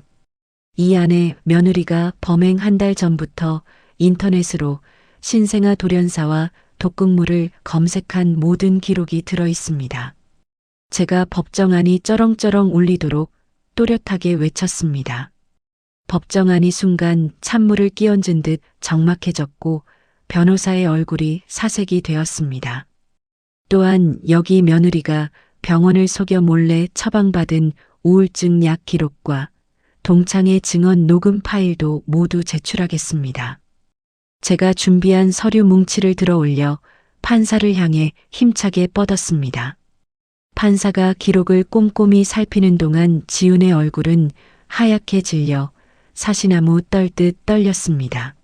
Speaker 1: 이 안에 며느리가 범행 한 달 전부터 인터넷으로 신생아 돌연사와 독극물을 검색한 모든 기록이 들어 있습니다. 제가 법정안이 쩌렁쩌렁 울리도록 또렷하게 외쳤습니다. 법정안이 순간 찬물을 끼얹은 듯 적막해졌고 변호사의 얼굴이 사색이 되었습니다. 또한 여기 며느리가 병원을 속여 몰래 처방받은 우울증 약 기록과 동창의 증언 녹음 파일도 모두 제출하겠습니다. 제가 준비한 서류 뭉치를 들어 올려 판사를 향해 힘차게 뻗었습니다. 판사가 기록을 꼼꼼히 살피는 동안 지훈의 얼굴은 하얗게 질려 사시나무 떨듯 떨렸습니다.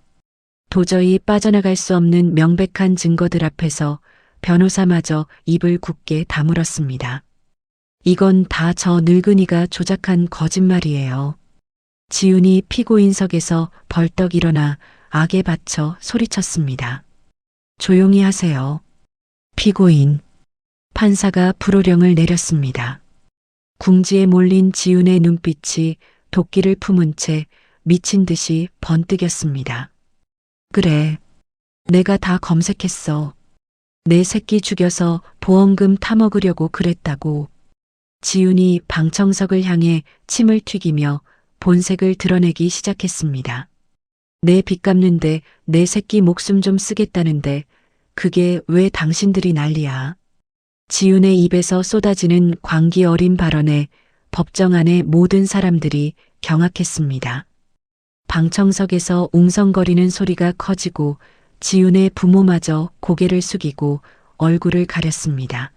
Speaker 1: 도저히 빠져나갈 수 없는 명백한 증거들 앞에서 변호사마저 입을 굳게 다물었습니다. 이건 다 저 늙은이가 조작한 거짓말이에요. 지훈이 피고인석에서 벌떡 일어나 악에 받쳐 소리쳤습니다. 조용히 하세요. 피고인. 판사가 불호령을 내렸습니다. 궁지에 몰린 지훈의 눈빛이 도끼를 품은 채 미친 듯이 번뜩였습니다. 그래. 내가 다 검색했어. 내 새끼 죽여서 보험금 타먹으려고 그랬다고. 지훈이 방청석을 향해 침을 튀기며 본색을 드러내기 시작했습니다. 내 빚 갚는데 내 새끼 목숨 좀 쓰겠다는데 그게 왜 당신들이 난리야. 지훈의 입에서 쏟아지는 광기 어린 발언에 법정 안의 모든 사람들이 경악했습니다. 방청석에서 웅성거리는 소리가 커지고 지훈의 부모마저 고개를 숙이고 얼굴을 가렸습니다.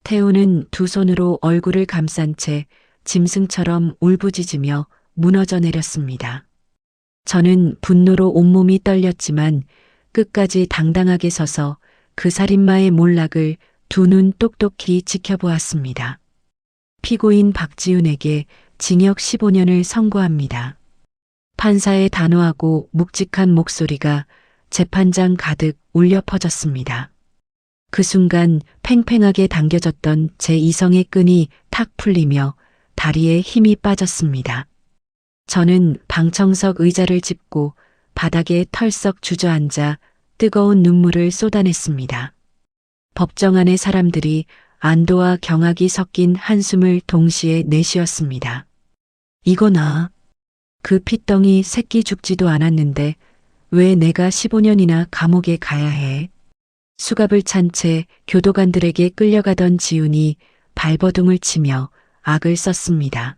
Speaker 1: 태우는 두 손으로 얼굴을 감싼 채 짐승처럼 울부짖으며 무너져 내렸습니다. 저는 분노로 온몸이 떨렸지만 끝까지 당당하게 서서 그 살인마의 몰락을 두 눈 똑똑히 지켜보았습니다. 피고인 박지훈에게 징역 15년을 선고합니다. 판사의 단호하고 묵직한 목소리가 재판장 가득 울려 퍼졌습니다. 그 순간 팽팽하게 당겨졌던 제 이성의 끈이 탁 풀리며 다리에 힘이 빠졌습니다. 저는 방청석 의자를 짚고 바닥에 털썩 주저앉아 뜨거운 눈물을 쏟아냈습니다. 법정 안의 사람들이 안도와 경악이 섞인 한숨을 동시에 내쉬었습니다. 이거나 그 핏덩이 새끼 죽지도 않았는데 왜 내가 15년이나 감옥에 가야 해? 수갑을 찬 채 교도관들에게 끌려가던 지훈이 발버둥을 치며 악을 썼습니다.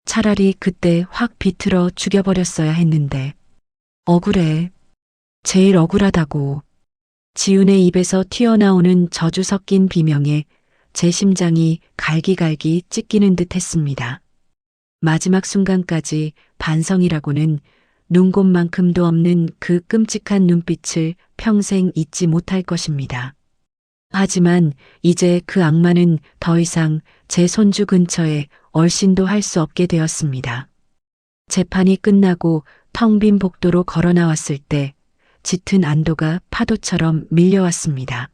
Speaker 1: 차라리 그때 확 비틀어 죽여버렸어야 했는데. 억울해. 제일 억울하다고. 지훈의 입에서 튀어나오는 저주 섞인 비명에 제 심장이 갈기갈기 찢기는 듯 했습니다. 마지막 순간까지 반성이라고는 눈곱만큼도 없는 그 끔찍한 눈빛을 평생 잊지 못할 것입니다. 하지만 이제 그 악마는 더 이상 제 손주 근처에 얼씬도 할 수 없게 되었습니다. 재판이 끝나고 텅 빈 복도로 걸어 나왔을 때 짙은 안도가 파도처럼 밀려왔습니다.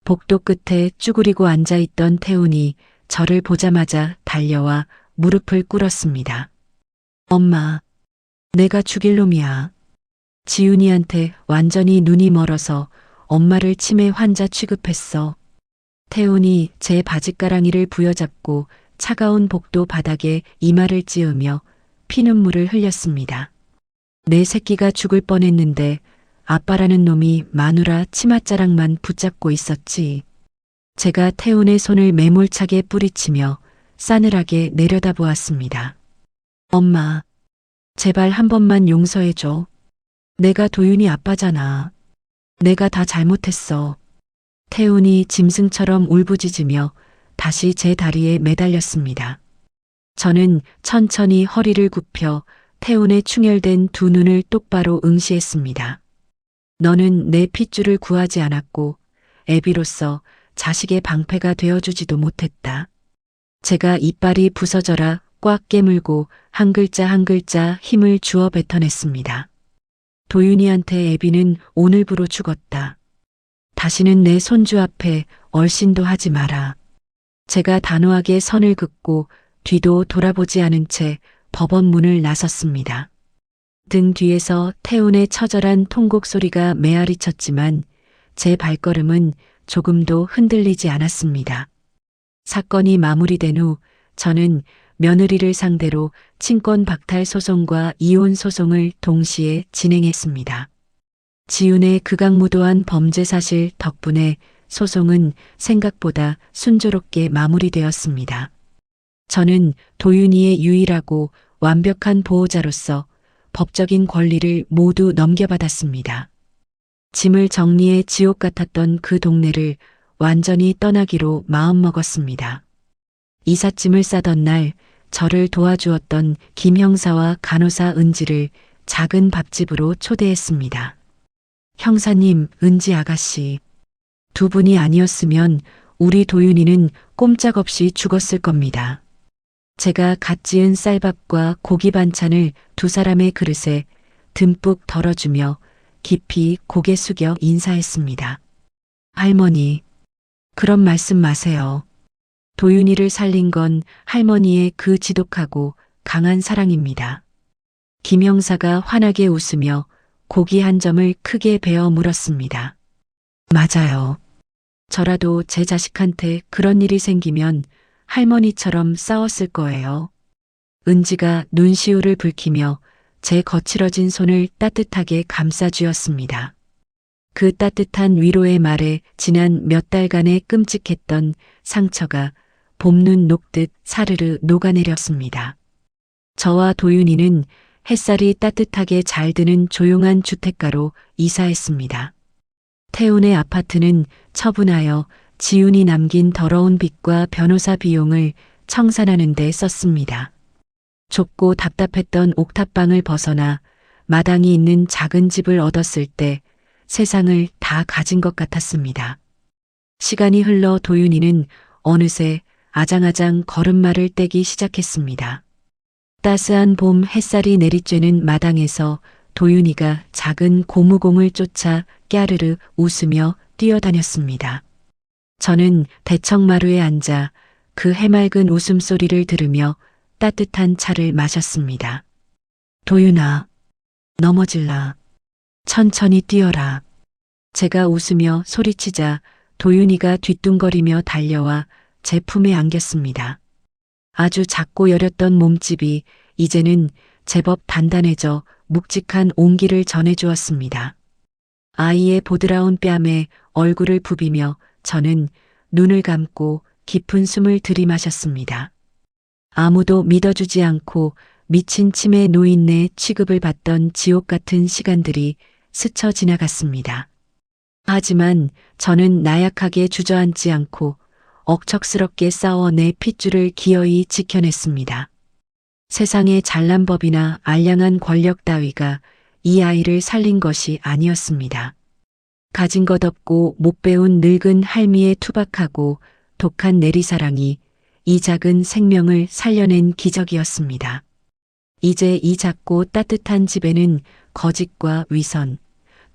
Speaker 1: 복도 끝에 쭈그리고 앉아있던 태훈이 저를 보자마자 달려와 무릎을 꿇었습니다. 엄마, 내가 죽일 놈이야. 지훈이한테 완전히 눈이 멀어서 엄마를 치매 환자 취급했어. 태훈이 제 바짓가랑이를 부여잡고 차가운 복도 바닥에 이마를 찌으며 피눈물을 흘렸습니다. 내 새끼가 죽을 뻔했는데 아빠라는 놈이 마누라 치맛자락만 붙잡고 있었지. 제가 태훈의 손을 매몰차게 뿌리치며 싸늘하게 내려다보았습니다. 엄마, 제발 한 번만 용서해줘. 내가 도윤이 아빠잖아. 내가 다 잘못했어. 태훈이 짐승처럼 울부짖으며 다시 제 다리에 매달렸습니다. 저는 천천히 허리를 굽혀 태훈의 충혈된 두 눈을 똑바로 응시했습니다. 너는 내 핏줄을 구하지 않았고 애비로서 자식의 방패가 되어주지도 못했다. 제가 이빨이 부서져라 꽉 깨물고 한 글자 한 글자 힘을 주어 뱉어냈습니다. 도윤이한테 애비는 오늘부로 죽었다. 다시는 내 손주 앞에 얼씬도 하지 마라. 제가 단호하게 선을 긋고 뒤도 돌아보지 않은 채 법원 문을 나섰습니다. 등 뒤에서 태운의 처절한 통곡 소리가 메아리쳤지만 제 발걸음은 조금도 흔들리지 않았습니다. 사건이 마무리된 후 저는 며느리를 상대로 친권 박탈 소송과 이혼 소송을 동시에 진행했습니다. 지훈의 극악무도한 범죄 사실 덕분에 소송은 생각보다 순조롭게 마무리되었습니다. 저는 도윤이의 유일하고 완벽한 보호자로서 법적인 권리를 모두 넘겨받았습니다. 짐을 정리해 지옥 같았던 그 동네를 완전히 떠나기로 마음먹었습니다. 이삿짐을 싸던 날 저를 도와주었던 김 형사와 간호사 은지를 작은 밥집으로 초대했습니다. 형사님, 은지 아가씨. 두 분이 아니었으면 우리 도윤이는 꼼짝없이 죽었을 겁니다. 제가 갓 지은 쌀밥과 고기 반찬을 두 사람의 그릇에 듬뿍 덜어주며 깊이 고개 숙여 인사했습니다. 할머니, 그런 말씀 마세요. 도윤이를 살린 건 할머니의 그 지독하고 강한 사랑입니다. 김 형사가 환하게 웃으며 고기 한 점을 크게 베어 물었습니다. 맞아요. 저라도 제 자식한테 그런 일이 생기면 할머니처럼 싸웠을 거예요. 은지가 눈시울을 붉히며 제 거칠어진 손을 따뜻하게 감싸주었습니다. 그 따뜻한 위로의 말에 지난 몇 달간의 끔찍했던 상처가 봄눈 녹듯 사르르 녹아내렸습니다. 저와 도윤이는 햇살이 따뜻하게 잘 드는 조용한 주택가로 이사했습니다. 태운의 아파트는 처분하여 지훈이 남긴 더러운 빚과 변호사 비용을 청산하는 데 썼습니다. 좁고 답답했던 옥탑방을 벗어나 마당이 있는 작은 집을 얻었을 때 세상을 다 가진 것 같았습니다. 시간이 흘러 도윤이는 어느새 아장아장 걸음마를 떼기 시작했습니다. 따스한 봄 햇살이 내리쬐는 마당에서 도윤이가 작은 고무공을 쫓아 깨르르 웃으며 뛰어다녔습니다. 저는 대청마루에 앉아 그 해맑은 웃음소리를 들으며 따뜻한 차를 마셨습니다. 도윤아, 넘어질라. 천천히 뛰어라. 제가 웃으며 소리치자 도윤이가 뒤뚱거리며 달려와 제 품에 안겼습니다. 아주 작고 여렸던 몸집이 이제는 제법 단단해져 묵직한 온기를 전해주었습니다. 아이의 보드라운 뺨에 얼굴을 부비며 저는 눈을 감고 깊은 숨을 들이마셨습니다. 아무도 믿어주지 않고 미친 치매 노인네 취급을 받던 지옥 같은 시간들이 스쳐 지나갔습니다. 하지만 저는 나약하게 주저앉지 않고 억척스럽게 싸워 내 핏줄을 기어이 지켜냈습니다. 세상의 잘난 법이나 알량한 권력 따위가 이 아이를 살린 것이 아니었습니다. 가진 것 없고 못 배운 늙은 할미의 투박하고 독한 내리사랑이 이 작은 생명을 살려낸 기적이었습니다. 이제 이 작고 따뜻한 집에는 거짓과 위선,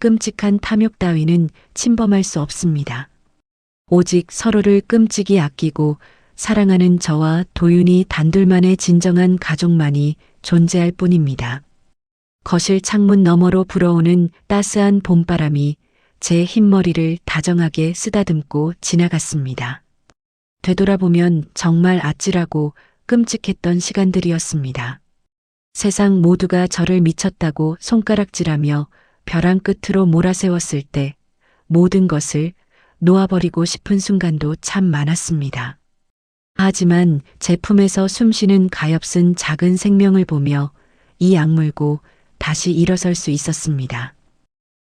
Speaker 1: 끔찍한 탐욕 따위는 침범할 수 없습니다. 오직 서로를 끔찍이 아끼고 사랑하는 저와 도윤이 단둘만의 진정한 가족만이 존재할 뿐입니다. 거실 창문 너머로 불어오는 따스한 봄바람이 제 흰머리를 다정하게 쓰다듬고 지나갔습니다. 되돌아보면 정말 아찔하고 끔찍했던 시간들이었습니다. 세상 모두가 저를 미쳤다고 손가락질하며 벼랑 끝으로 몰아세웠을 때 모든 것을 놓아버리고 싶은 순간도 참 많았습니다. 하지만 제 품에서 숨쉬는 가엾은 작은 생명을 보며 이 악물고 다시 일어설 수 있었습니다.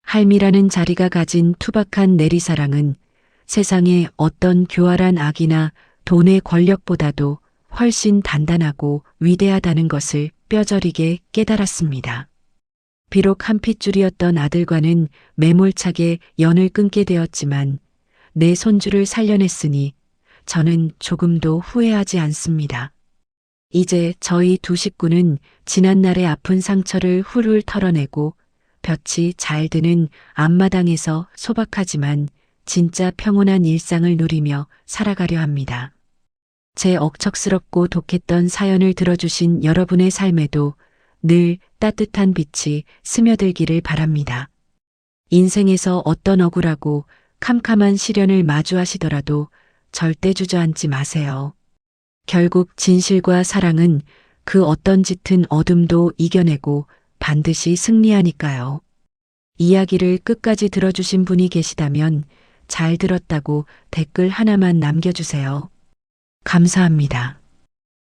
Speaker 1: 할미라는 자리가 가진 투박한 내리사랑은 세상의 어떤 교활한 악이나 돈의 권력보다도 훨씬 단단하고 위대하다는 것을 뼈저리게 깨달았습니다. 비록 한 핏줄이었던 아들과는 매몰차게 연을 끊게 되었지만 내 손주를 살려냈으니 저는 조금도 후회하지 않습니다. 이제 저희 두 식구는 지난날의 아픈 상처를 훌훌 털어내고 볕이 잘 드는 앞마당에서 소박하지만 진짜 평온한 일상을 누리며 살아가려 합니다. 제 억척스럽고 독했던 사연을 들어주신 여러분의 삶에도 늘 따뜻한 빛이 스며들기를 바랍니다. 인생에서 어떤 억울하고 캄캄한 시련을 마주하시더라도 절대 주저앉지 마세요. 결국 진실과 사랑은 그 어떤 짙은 어둠도 이겨내고 반드시 승리하니까요. 이야기를 끝까지 들어주신 분이 계시다면 잘 들었다고 댓글 하나만 남겨주세요. 감사합니다.